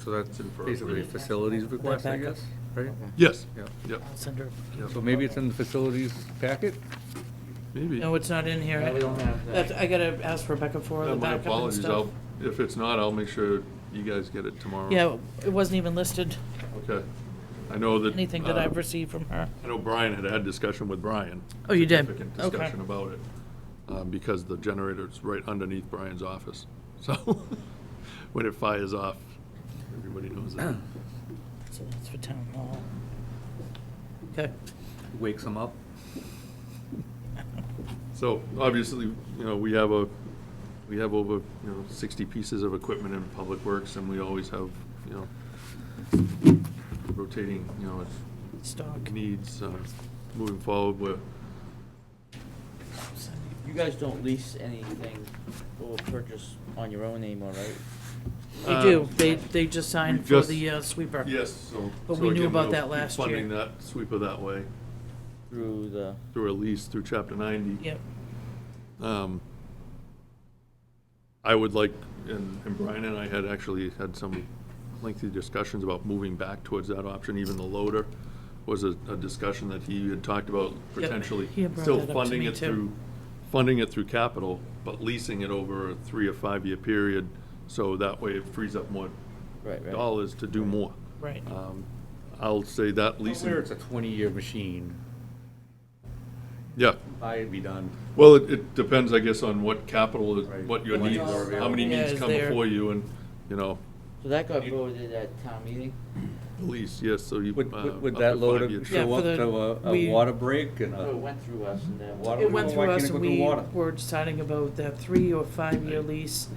So that's for basically a facilities request, I guess, right? yes, Yeah. yep, I'll send her. So maybe it's in the facilities packet? maybe. No, it's not in here. No, we don't have that. I gotta ask Rebecca for the My backup and apologies. stuff. If it's not, I'll make sure you guys get it tomorrow. Yeah, it wasn't even listed, Okay. I know that. anything that I've received from her. I know Brian had discussion with Brian. Oh, you did? Significant Okay. discussion about it, because the generator's right underneath Brian's office. So when it fires off, everybody knows it. So that's for town hall. Okay. Wakes them up? So obviously, we have over, 60 pieces of equipment in Public Works, and we always have, rotating, Stock. needs, moving forward. You guys don't lease anything or purchase on your own anymore, right? They do, they just signed we for just- the sweeper. Yes, so. But so we knew again, about we'll that keep last year. Funding that sweeper that way, Through the, through a lease, through Chapter 90. Yep, I would like, and Brian and I had actually had some lengthy discussions about moving back towards that option. Even the loader was a discussion that he had talked about potentially He had brought still that up to funding me it too. through, funding it through capital, but leasing it over a 3 or 5 year period. So that way it frees up more right. dollars to do more. right. I'll say that leasing. Where it's a 20-year machine, Yeah. buy it, be done. Well, it depends, I guess, on what capital, Right. what your What needs, needs are how many available. needs Yeah, is come there- before you, and, So that got voted at town meeting? lease, yes, so you. Would up would to that 5 loader years. Yeah, show for up the- to a we- water break and No, it a went through us and then. water? It went Why through can't us it and go through we water? were deciding about that 3 or 5 year lease.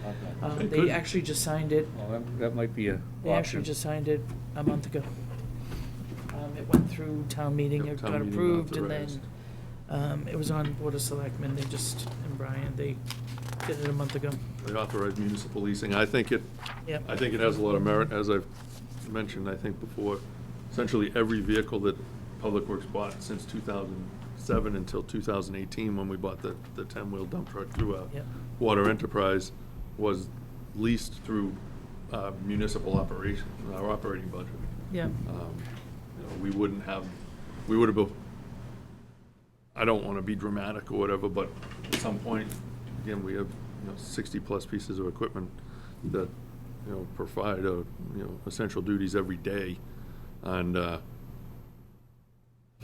Okay. It They could- actually just signed it. Well, that might be a They actually option. just signed it a month ago. It went through town meeting, Yep, it town got meeting approved, and authorized. then, it was on Board of Selectmen, and Brian, they did it a month ago. They authorize municipal leasing. I think it Yep. has a lot of merit, as I've mentioned, I think before. Essentially, every vehicle that Public Works bought since 2007 until 2018, when we bought the 10-wheel dump truck through a Yep. water enterprise, was leased through municipal operation, our operating budget. Yeah, We would have, I don't want to be dramatic or whatever, but at some point, again, we have, 60-plus pieces of equipment that, provide, essential duties every day. And at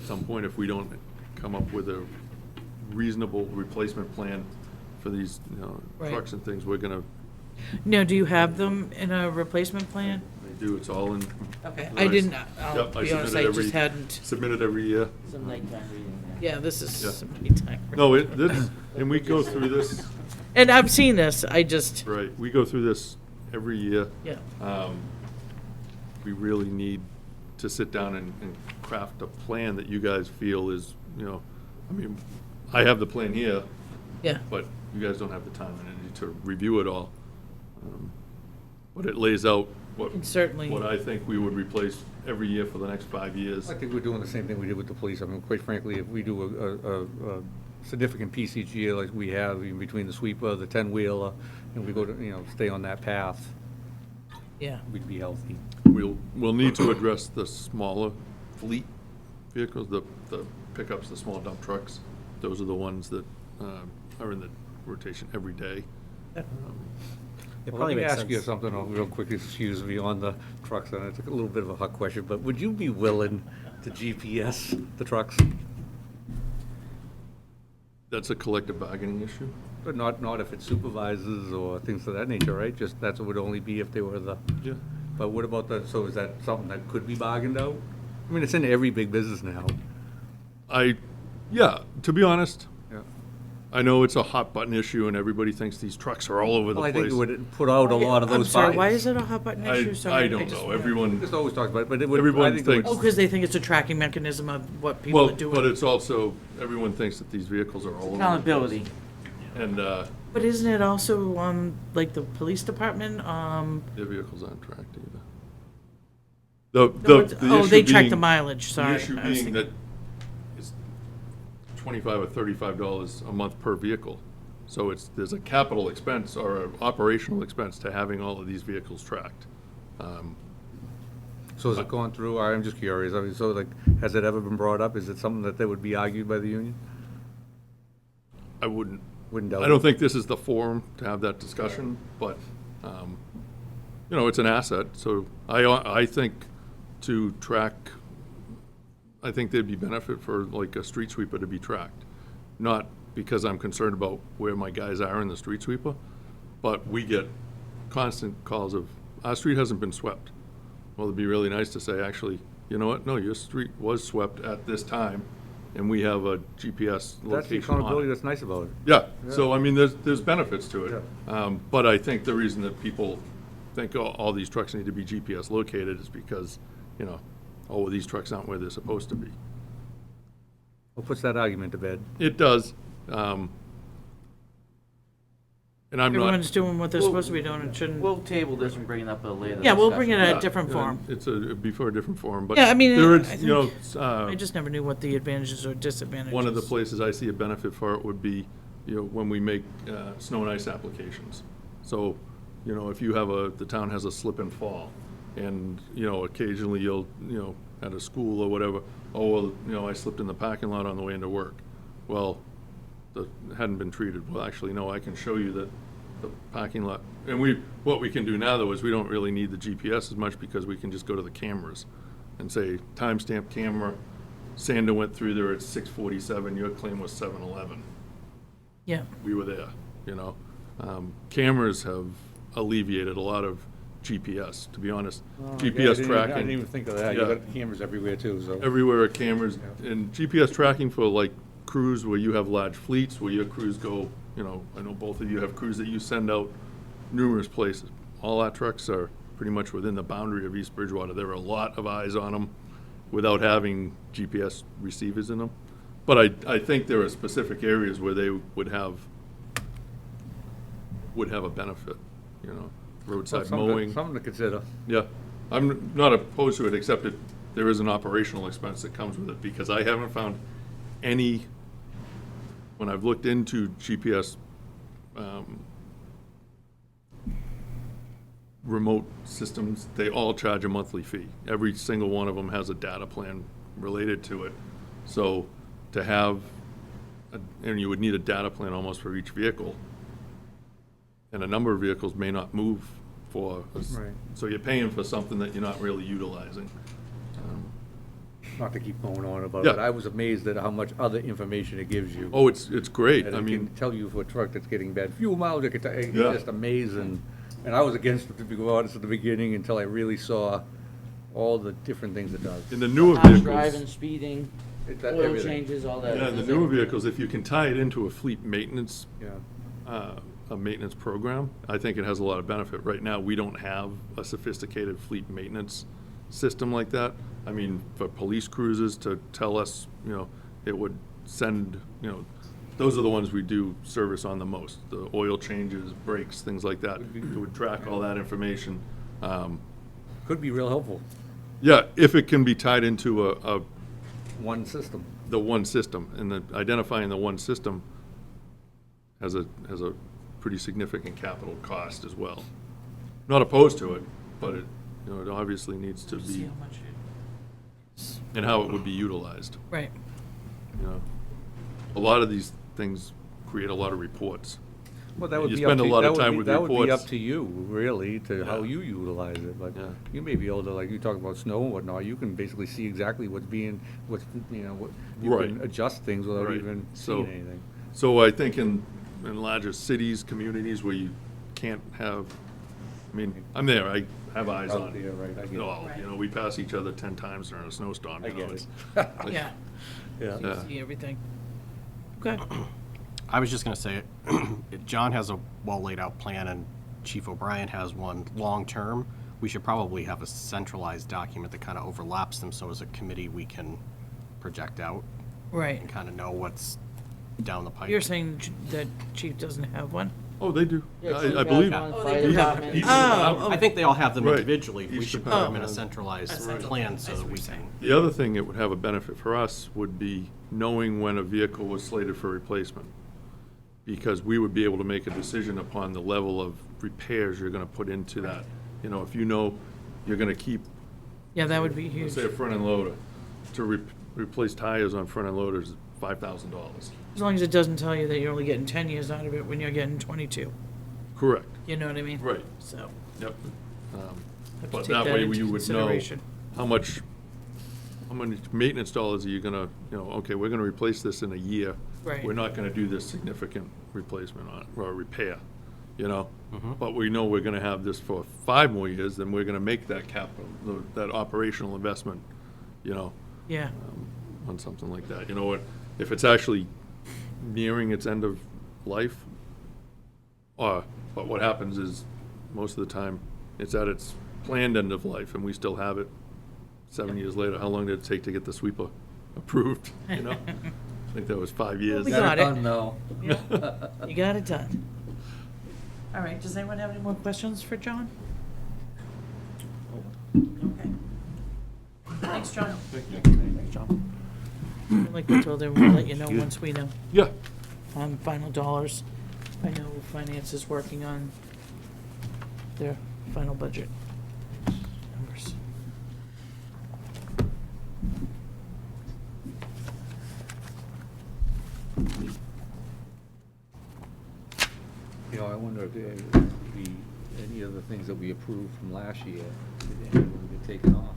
some point, if we don't come up with a reasonable replacement plan for these, Right. trucks and things, we're gonna, now, do you have them in a replacement plan? they do, it's all in. Okay, Yep, I didn't, I'll I be honest, submit I just every- hadn't, Submitted every year. Some nighttime reading there. yeah, this is Yeah. so many times. No, and we go through this, And I've seen this, I just, right, we go through this every year. yeah, We really need to sit down and craft a plan that you guys feel is, I mean, I have the plan here, yeah, but you guys don't have the time and energy to review it all. But it lays out and certainly, what I think we would replace every year for the next 5 years. I think we're doing the same thing we did with the police. I mean, quite frankly, if we do a significant piece each year like we have in between the sweeper, the 10-wheeler, and we go to, stay on that path, yeah, we'd be healthy. We'll need to address the smaller fleet vehicles, the pickups, the small dump trucks. Those are the ones that are in the rotation every day. It Well, probably let me makes ask you sense. something real quick, excuse me, on the trucks, and it's a little bit of a hot question, but would you be willing to GPS the trucks? That's a collective bargaining issue. But not if it's supervisors or things of that nature, right? Just, that would only be if they were the, Yeah. but what about so is that something that could be bargained out? I mean, it's in every big business now. Yeah, to be honest, Yeah. I know it's a hot button issue and everybody thinks these trucks are all over the Well, I place. think it would put out a lot of those I'm sorry, fires. why is it a hot button issue? Sorry, I don't just- know, everyone, Just always talks about it, but it would, I Everyone think it would. Oh, because they think it's a tracking mechanism of what people well, are doing. but it's also, everyone thinks that these vehicles are all over. the place. Accountability. And But isn't it also on, like, the police department? their vehicles aren't tracked either. No, The it's- oh, they issue track the being- mileage, sorry. The issue I was being thinking- that it's, $25 or $35 a month per vehicle. So there's a capital expense or an operational expense to having all of these vehicles tracked. So is it going through, I'm just curious, I mean, so like, has it ever been brought up? Is it something that would be argued by the union? I wouldn't Wouldn't doubt I don't it. think this is the forum to have that discussion, but, you know, it's an asset, so I think to track, I think there'd be benefit for like a street sweeper to be tracked. Not because I'm concerned about where my guys are in the street sweeper, but we get constant calls of, our street hasn't been swept. Well, it'd be really nice to say, actually, you know what, no, your street was swept at this time, and we have a GPS That's the location accountability on it. that's nice about it. Yeah, so I mean, there's benefits to it. Yeah. But I think the reason that people think all these trucks need to be GPS located is because, you know, oh, well, these trucks aren't where they're supposed to be. What puts that argument to bed? It does. And I'm not. Everyone's doing what they're supposed to be doing, it shouldn't. We'll table this and bring it up at a later Yeah, we'll bring it discussion. at a different form. It'd be for a different forum, but. Yeah, I mean, there I is, you know, I just never knew what the advantages or disadvantages. one of the places I see a benefit for it would be, you know, when we make snow and ice applications. So, you know, if you have the town has a slip and fall, and, you know, occasionally you'll, you know, at a school or whatever, oh, well, you know, I slipped in the parking lot on the way into work. Well, it hadn't been treated. Well, actually, no, I can show you that the parking lot, and what we can do now, though, is we don't really need the GPS as much because we can just go to the cameras and say, timestamp camera, Sander went through there at 6:47, your claim was 7:11. Yeah, We were there, you know? Cameras have alleviated a lot of GPS, to be honest. GPS tracking. I didn't even think of that. Yeah. You got cameras everywhere too, so. Everywhere are cameras, and GPS tracking for like crews where you have large fleets, where your crews go, you know, I know both of you have crews that you send out numerous places. All our trucks are pretty much within the boundary of East Bridgewater. There are a lot of eyes on them without having GPS receivers in them. But I think there are specific areas where they would have a benefit, you know, roadside mowing. Something to consider. Yeah, I'm not opposed to it, except there is an operational expense that comes with it, because I haven't found any, when I've looked into GPS remote systems, they all charge a monthly fee. Every single one of them has a data plan related to it. So to have, and you would need a data plan almost for each vehicle, and a number of vehicles may not move for, Right. so you're paying for something that you're not really utilizing. Not to keep going on about Yeah. it, but I was amazed at how much other information it gives you. Oh, it's great. And I it mean, can tell you for a truck that's getting bad fuel mileage, it's Yeah. just amazing. And I was against it, to be honest, at the beginning, until I really saw all the different things it does. in the newer Harsh vehicles. driving, speeding, That- oil everything. changes, all that. Yeah, in the newer vehicles, if you can tie it into a fleet maintenance, Yeah. a maintenance program, I think it has a lot of benefit. Right now, we don't have a sophisticated fleet maintenance system like that. I mean, for police cruisers to tell us, you know, it would send, you know, those are the ones we do service on the most, the oil changes, brakes, things like that. It would track all that information. Could be real helpful, Yeah, if it can be tied into one system. the one system, and identifying the one system has a pretty significant capital cost as well. Not opposed to it, but it, you know, it obviously needs to see be, how much and how it would be utilized, right. you know? A lot of these things create a lot of reports. Well, that would You be up spend a to- lot of that would time be- with That would be reports. up to you, really, to how Yeah. you utilize it, but Yeah. you may be able to, like you talk about snow and whatnot, you can basically see exactly what's, you know, you Right. can adjust things without Right. even So- seeing anything. So I think in larger cities, communities where you can't have, I mean, I'm there, I have eyes Out on there, right, I get it. all, you know, we pass each other 10 times during a snowstorm. I you know, get it. it's- Yeah, Yeah. Yeah. see everything. Okay, I was just gonna say, John has a well-laid-out plan, and Chief O'Brien has one long-term. We should probably have a centralized document that kind of overlaps them, so as a committee, we can project out right. and kind of know what's down the pipe. You're saying that Chief doesn't have one? Oh, they do. Yeah, I believe. Oh, they Fire do. department. Each Oh, department. I think they all have them Right. individually. We Each should put them in a department. centralized Central. plan I so see that what we you're can. saying. The other thing that would have a benefit for us would be knowing when a vehicle was slated for replacement. Because we would be able to make a decision upon the level of repairs you're gonna put into that. You know, if you know you're gonna keep, Yeah, that would be let's huge. say, a front-end loader, to replace tires on front-end loaders is $5,000. As long as it doesn't tell you that you're only getting 10 years out of it when you're getting 22. Correct, You know what I mean? right, So, yep. have to But take that that way into you would know consideration. how many maintenance dollars are you gonna, okay, we're gonna replace this in a year. Right. We're not gonna do this significant replacement on, or repair, Mm-hmm. But we know we're gonna have this for 5 more years, then we're gonna make that capital, that operational investment, Yeah, on something like that. You know what, if it's actually nearing its end of life, but what happens is, most of the time, it's at its planned end of life, and we still have it 7 years later. How long did it take to get the sweeper approved, I think that was 5 years. we got it. No. Yeah. You got it done. All right, does anyone have any more questions for John? Okay. Thanks, John. Thanks, John. Like we told them, we'll let you know once we know Yeah, final dollars. I know finance is working on their final budget numbers. I wonder if any of the things that we approved from last year, did any of them get taken off?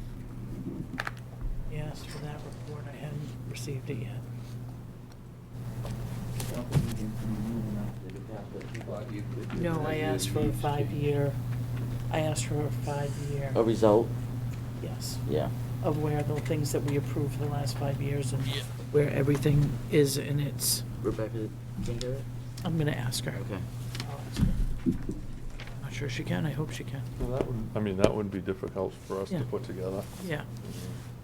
Yes, for that report, I hadn't received it yet. No, I asked for a 5-year, I asked for a 5-year, A result, yes, yeah. of where the things that we approved for the last 5 years and where everything is in its, Rebecca, can do it? I'm gonna ask her. Okay. I'll ask her. Not sure she can, I hope she can. well, that wouldn't be difficult for us Yeah. to put together. Yeah,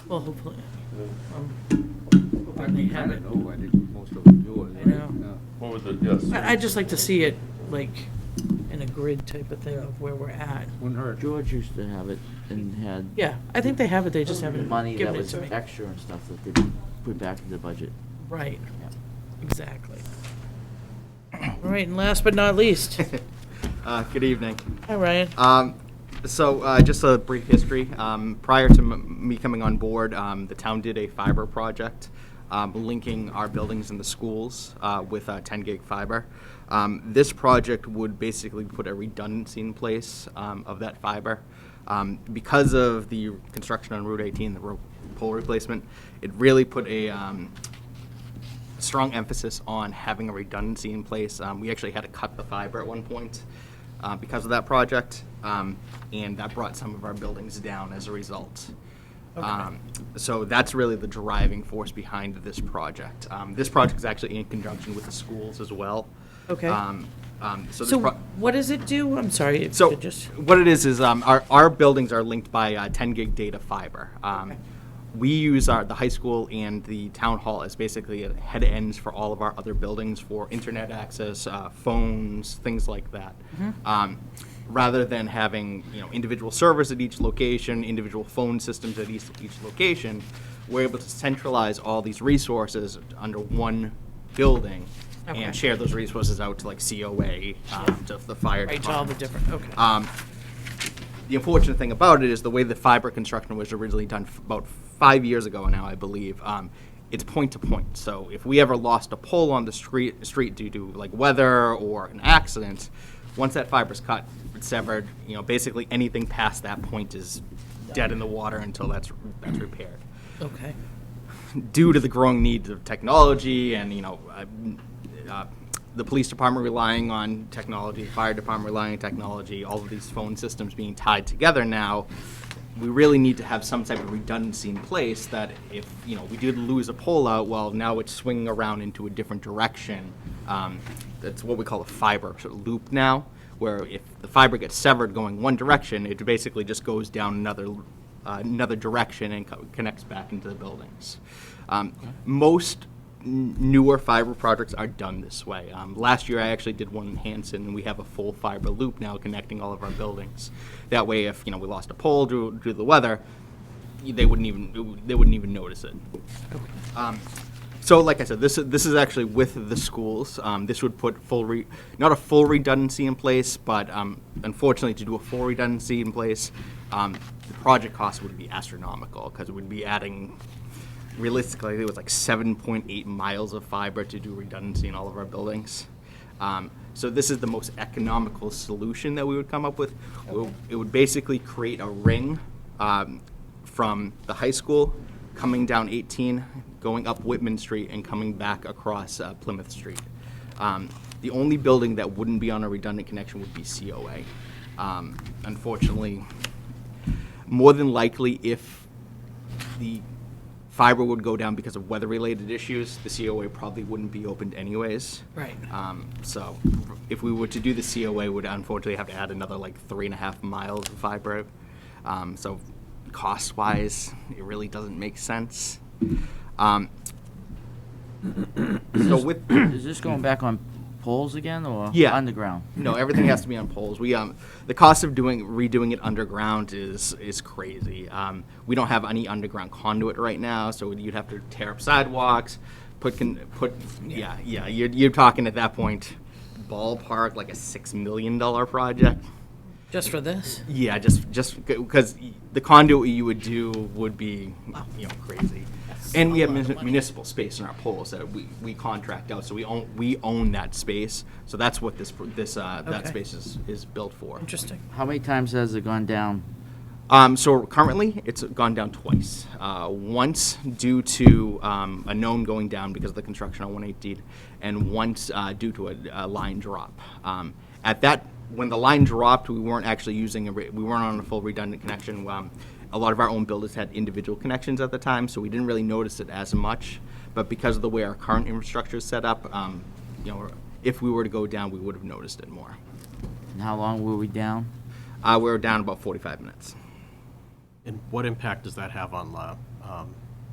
well, hopefully, I hoping they have kinda it. know, I think most of them do it. I know. Yeah. What would the, yes? I'd just like to see it, like, in a grid type of thing of where we're at. Wouldn't hurt. George used to have it and had Yeah, I think they have it, they just haven't money that given it was to me. extra and stuff that they didn't put back into the budget. Right, Yeah. exactly. All right, and last but not least, Good evening. hi Ryan. Just a brief history. Prior to me coming on board, the town did a fiber project linking our buildings and the schools with 10 gig fiber. This project would basically put a redundancy in place of that fiber. Because of the construction on Route 18, the pole replacement, it really put a strong emphasis on having a redundancy in place. We actually had to cut the fiber at one point because of that project, and that brought some of our buildings down as a result. So that's really the driving force behind this project. This project is actually in conjunction with the schools as well. Okay. So this So what does it do? I'm sorry, if you so could just, what it is our buildings are linked by 10 gig data fiber. We use the high school and the town hall as basically head ends for all of our other buildings for internet access, phones, things like that. Rather than having individual servers at each location, individual phone systems at each location, we're able to centralize all these resources under one building Okay. and share those resources out to like COA, to the fire right, to all the department. different, okay. The unfortunate thing about it is the way the fiber construction was originally done about 5 years ago now, I believe. It's point to point. So if we ever lost a pole on the street due to like weather or an accident, once that fiber's cut, it's severed. Basically anything past that point is dead in the water until that's repaired. Okay, Due to the growing needs of technology and the police department relying on technology, the fire department relying on technology, all of these phone systems being tied together now, we really need to have some type of redundancy in place that if we did lose a pole out, well, now it's swinging around into a different direction. That's what we call a fiber sort of loop now, where if the fiber gets severed going one direction, it basically just goes down another direction and connects back into the buildings. Most newer fiber projects are done this way. Last year, I actually did one in Hanson, and we have a full fiber loop now connecting all of our buildings. That way, if we lost a pole due to the weather, they wouldn't even notice it. So, like I said, this is actually with the schools. This would put not a full redundancy in place, but unfortunately, to do a full redundancy in place, the project cost would be astronomical because it would be adding. Realistically, it was like 7.8 miles of fiber to do redundancy in all of our buildings. So this is the most economical solution that we would come up with. It would basically create a ring from the high school, coming down 18, going up Whitman Street, and coming back across Plymouth Street. The only building that wouldn't be on a redundant connection would be COA. Unfortunately, more than likely, if the fiber would go down because of weather-related issues, the COA probably wouldn't be opened anyways. Right. So if we were to do the COA, we'd unfortunately have to add another like 3.5 miles of fiber. So cost-wise, it really doesn't make sense. So with Is this going back on poles again, or Yeah. underground? No, everything has to be on poles. We the cost of redoing it underground is crazy. We don't have any underground conduit right now, so you'd have to tear up sidewalks, you're talking at that point ballpark like a $6 million project. Just for this? Yeah, just because the conduit you would do would be crazy. And we have municipal space in our poles that we contract out, so we own that space. So that's what that space is built for. Interesting. How many times has it gone down? So currently, it's gone down twice. Once due to a known going down because of the construction on 118, and once due to a line drop. When the line dropped, we weren't actually we weren't on a full redundant connection. A lot of our own builders had individual connections at the time, so we didn't really notice it as much. But because of the way our current infrastructure is set up, if we were to go down, we would have noticed it more. And how long were we down? We were down about 45 minutes. And what impact does that have on the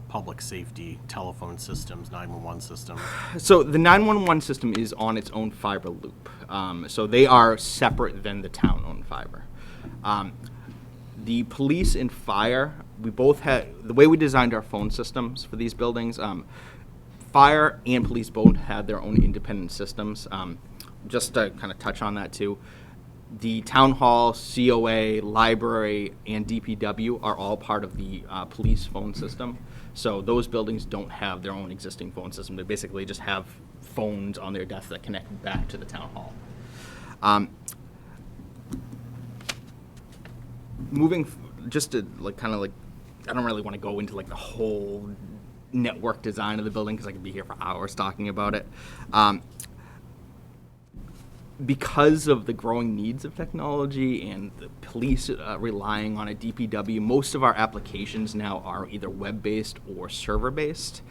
public safety, telephone systems, 911 system? So the 911 system is on its own fiber loop. So they are separate than the town-owned fiber. The police and fire, we both had, the way we designed our phone systems for these buildings, fire and police both had their own independent systems. Just to kind of touch on that too, the town hall, COA, library, and DPW are all part of the police phone system. So those buildings don't have their own existing phone system. They basically just have phones on their desks that connect back to the town hall. Just to I don't really want to go into the whole network design of the building because I could be here for hours talking about it. Because of the growing needs of technology and the police relying on a DPW, most of our applications now are either web-based or server-based.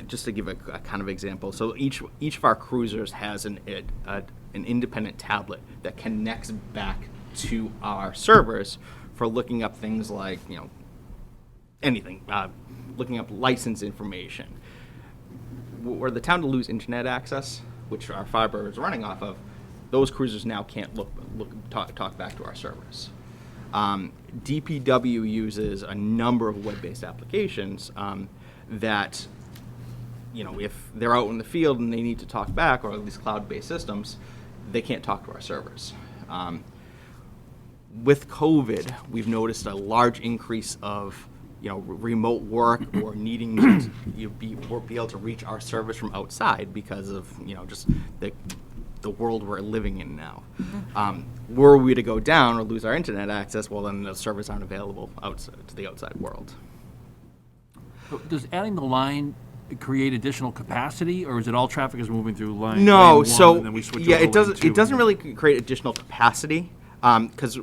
Just to give a kind of example, so each of our cruisers has an independent tablet that connects back to our servers for looking up things like anything, looking up license information. Were the town to lose internet access, which our fiber is running off of, those cruisers now can't talk back to our servers. DPW uses a number of web-based applications that, if they're out in the field and they need to talk back, or these cloud-based systems, they can't talk to our servers. With COVID, we've noticed a large increase of remote work or needing to be able to reach our servers from outside because of just the world we're living in now. Were we to go down or lose our internet access, well then the servers aren't available to the outside world. So does adding the line create additional capacity, or is it all traffic is moving through line? No, lane so one, and then we switch yeah, over it to lane two? doesn't really create additional capacity because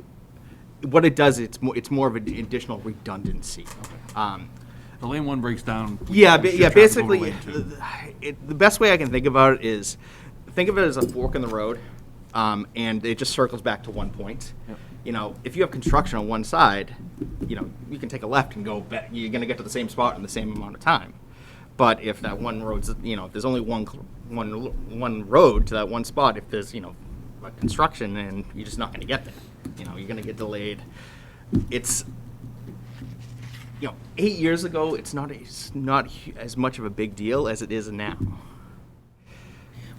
what it does, it's more of an additional redundancy. The lane one breaks down. Yeah, shift traffic basically, over lane two. the best way I can think about it is, think of it as a fork in the road, and it just circles back to one point. Yep. If you have construction on one side, you can take a left and go back. You're going to get to the same spot in the same amount of time. But if that one road's, if there's only one road to that one spot, if there's, a construction, and you're just not going to get there. You're going to get delayed. It's, 8 years ago, it's not as much of a big deal as it is now.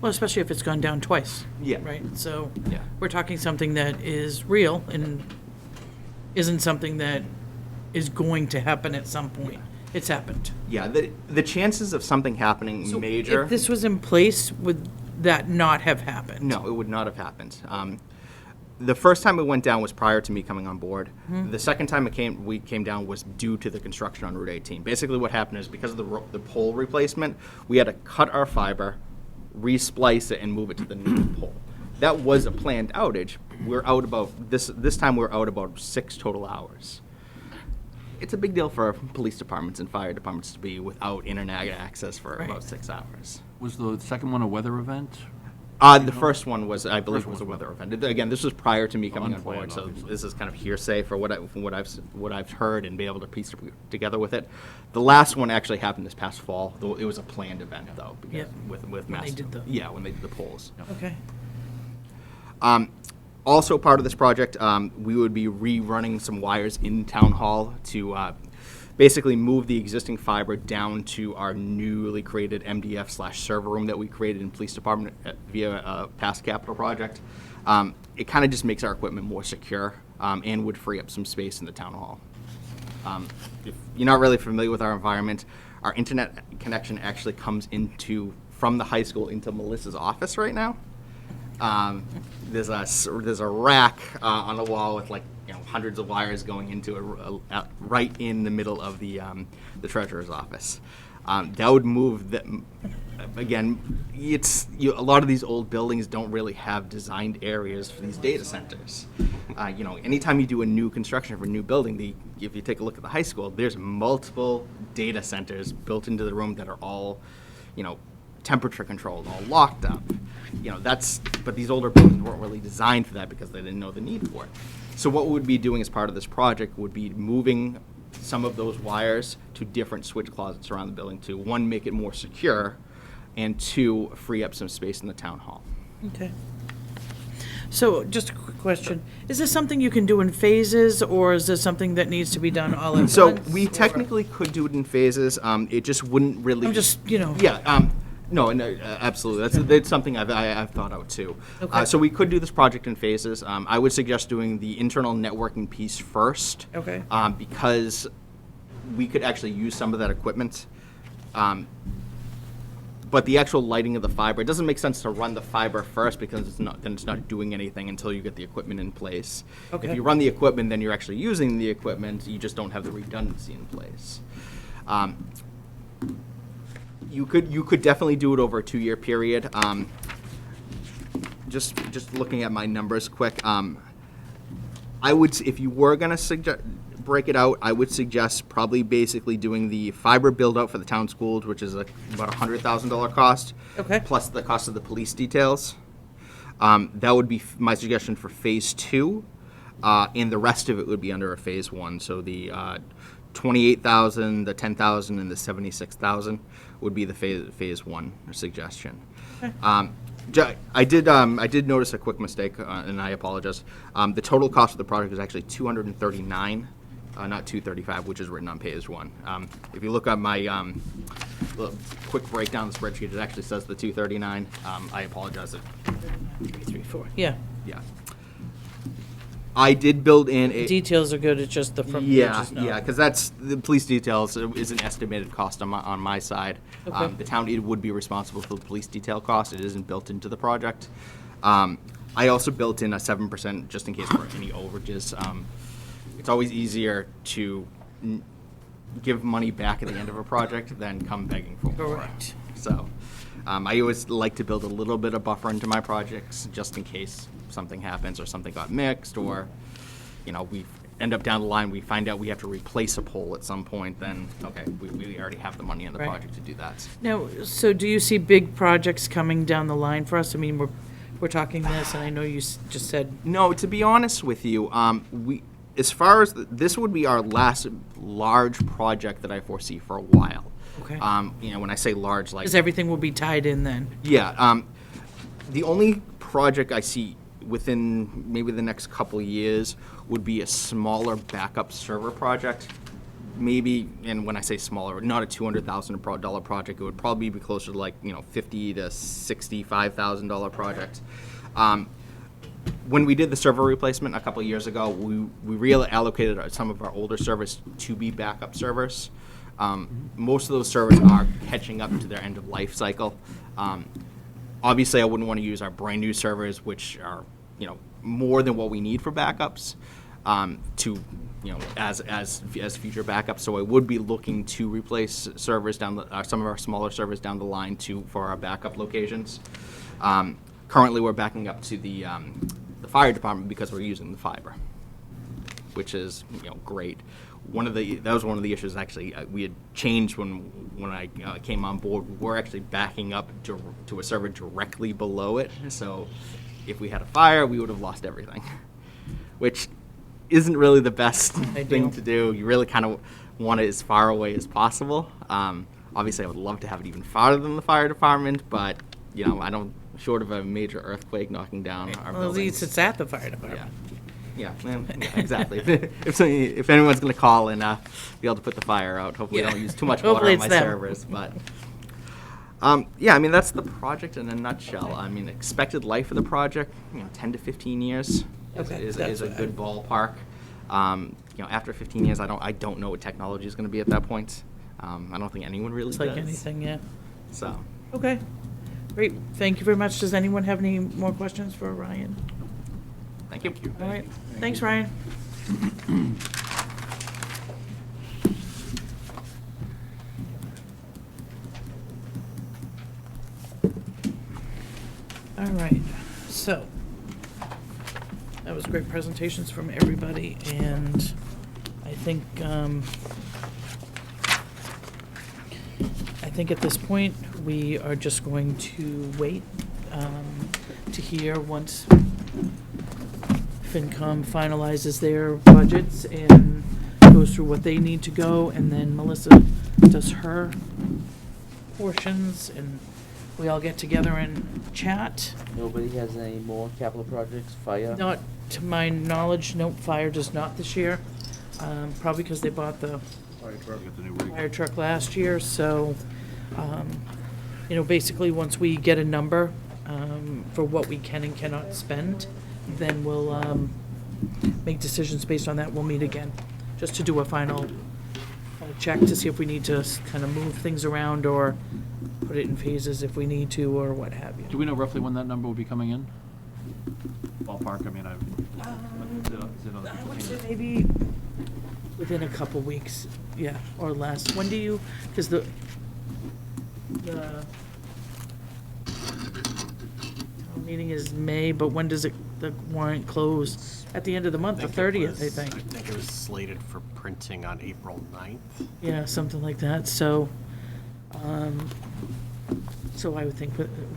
Well, especially if it's gone down twice. Yeah. Right, so Yeah. we're talking something that is real and isn't something that is going to happen at some point. It's happened. Yeah, the chances of something happening major. If this was in place, would that not have happened? No, it would not have happened. The first time it went down was prior to me coming on board. The second time we came down was due to the construction on Route 18. Basically what happened is because of the pole replacement, we had to cut our fiber, re-splice it, and move it to the new pole. That was a planned outage. We're out about, this time we're out about 6 total hours. It's a big deal for police departments and fire departments to be without internet access for about 6 hours. Was the second one a weather event? The first one was, I believe, was a weather event. Again, this was prior to me coming on board, Unplanned, so obviously. this is kind of hearsay for what I've heard and be able to piece together with it. The last one actually happened this past fall, though it was a planned event though, because Yep. with When Mass. they did the- when they did the polls. Okay. Also part of this project, we would be rerunning some wires in Town Hall to basically move the existing fiber down to our newly created MDF/server room that we created in Police Department via a past capital project. It kind of just makes our equipment more secure and would free up some space in the Town Hall. If you're not really familiar with our environment, our internet connection actually comes from the high school into Melissa's office right now. There's a rack on the wall with hundreds of wires going into it right in the middle of the treasurer's office. That would move again. A lot of these old buildings don't really have designed areas for these data centers. Anytime you do a new construction for a new building, if you take a look at the high school, there's multiple data centers built into the room that are all, temperature controlled, all locked up. But these older buildings weren't really designed for that because they didn't know the need for it. So what we would be doing as part of this project would be moving some of those wires to different switch closets around the building to, 1, make it more secure, and 2, free up some space in the town hall. Okay. So, just a quick question. Is this something you can do in phases, or is this something that needs to be done all at once? So we or- technically could do it in phases. It just wouldn't really. I'm just, Yeah. No, absolutely. That's something I've thought out too. Okay. So we could do this project in phases. I would suggest doing the internal networking piece first. Okay. Because we could actually use some of that equipment. But the actual lighting of the fiber, it doesn't make sense to run the fiber first because it's not doing anything until you get the equipment in place. Okay. If you run the equipment, then you're actually using the equipment. You just don't have the redundancy in place. You could definitely do it over a 2-year period. Just looking at my numbers quick, I would, if you were gonna break it out, I would suggest probably basically doing the fiber build out for the town schools, which is about $100,000 cost. Okay. Plus the cost of the police details. That would be my suggestion for phase 2, and the rest of it would be under a phase 1. So the 28,000, the 10,000, and the 76,000 would be the phase 1 suggestion. I did notice a quick mistake, and I apologize. The total cost of the project is actually $239, not $235, which is written on page 1. If you look at my little quick breakdown of the spreadsheet, it actually says the $239. I apologize. 3, 4. Yeah. Yeah. I did build in a. Details are good, it's just the front page Yeah, is not. yeah, because that's, the police details is an estimated cost on my side. Okay. The town, it would be responsible for the police detail cost. It isn't built into the project. I also built in a 7% just in case for any overages. It's always easier to give money back at the end of a project than come begging for more. Correct. So, I always like to build a little bit of buffer into my projects, just in case something happens or something got mixed, or, we end up down the line, we find out we have to replace a pole at some point, then, okay, we already have the money in the Right. project to do that. Now, so do you see big projects coming down the line for us? I mean, we're talking this, and I know you just said, No, to be honest with you, as far as, this would be our last large project that I foresee for a while. Okay. When I say large, like Because everything will be tied in then. yeah, the only project I see within maybe the next couple years would be a smaller backup server project. Maybe, and when I say smaller, not a $200,000 project, it would probably be closer to like, $50,000 to $65,000 project. When we did the server replacement a couple of years ago, we reallocated some of our older servers to be backup servers. Most of those servers are catching up to their end of life cycle. Obviously, I wouldn't want to use our brand new servers, which are more than what we need for backups, as future backups. So I would be looking to replace servers some of our smaller servers down the line for our backup locations. Currently, we're backing up to the fire department because we're using the fiber, which is great. That was one of the issues actually we had changed when I came on board. We're actually backing up to a server directly below it. So if we had a fire, we would have lost everything, which isn't really the best thing to do. You really kind of want it as far away as possible. Obviously, I would love to have it even farther than the fire department, but I don't. Short of a major earthquake knocking down our Well, at least buildings. it's at the fire department. Yeah, exactly. if anyone's going to call and be able to put the fire out, hopefully Yeah. don't use too much Hopefully water on it's my them. servers. But that's the project in a nutshell. Expected life of the project, 10 to 15 years Okay, is that's a what good ballpark. After 15 years, I don't know what technology is going to be at that point. I don't think anyone really It's does. like anything, yeah. So. Okay, great. Thank you very much. Does anyone have any more questions for Ryan? Thank you. All right, thanks, Ryan. All right, so, that was great presentations from everybody, and I think at this point, we are just going to wait to hear once FinCom finalizes their budgets and goes through what they need to go, and then Melissa does her portions, and we all get together and chat. Nobody has any more capital projects, fire? Not to my knowledge, no, fire does not this year, probably because they bought the Get the new rig. fire truck last year, so, basically, once we get a number for what we can and cannot spend, then we'll make decisions based on that. We'll meet again, just to do a final check to see if we need to kind of move things around or put it in phases if we need to, or what have Do you. we know roughly when that number will be coming in? Ballpark, I mean, is it other I people would seen say it? maybe within a couple weeks, yeah, or less. When do you, because the town meeting is May, but when does the warrant close? At the end of the month, the 30th, I think. I think it was slated for printing on April 9th. Yeah, something like that, so, so I would think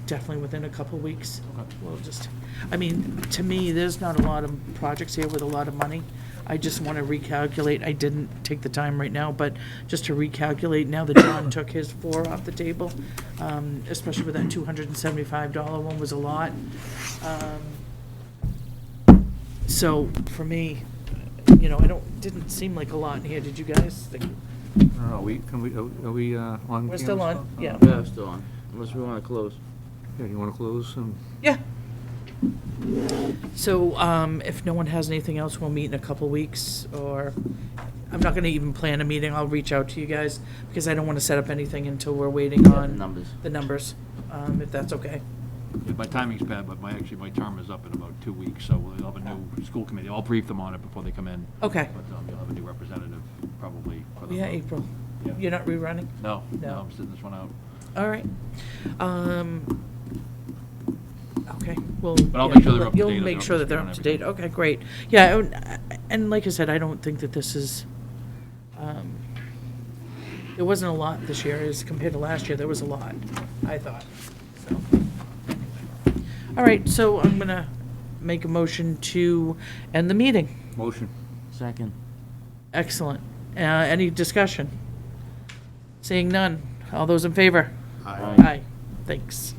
definitely within a couple weeks. We'll just, to me, there's not a lot of projects here with a lot of money. I just want to recalculate. I didn't take the time right now, but just to recalculate now that John took his 4 off the table, especially with that $275 one was a lot. So for me, didn't seem like a lot in here. Did you guys think? Are we on? We're still camera on, still? yeah. Yeah, still on, unless we wanna close. Yeah, you want to close? Yeah. So, if no one has anything else, we'll meet in a couple weeks, or, I'm not gonna even plan a meeting, I'll reach out to you guys, because I don't wanna set up anything until we're waiting Yeah, on the numbers. the numbers, if that's okay. Yeah, my timing's bad, but my term is up in about 2 weeks, so we'll have a new school committee. I'll brief them on it before they come in. Okay. But you'll have a new representative probably for the. Yeah, April. Yeah. You're not rerunning? No, No. I'm sitting this one out. All right. Okay, well. But I'll yeah, make sure they're up to you'll date on make the sure that updates they're and up to date. everything. Okay, great. Yeah, and like I said, I don't think that this is, there wasn't a lot this year as compared to last year. There was a lot, I thought, so. Anyway. All right, so I'm gonna make a motion to end the meeting. Motion. Second. Excellent. Any discussion? Seeing none. All those in favor? Aye. Aye. Thanks.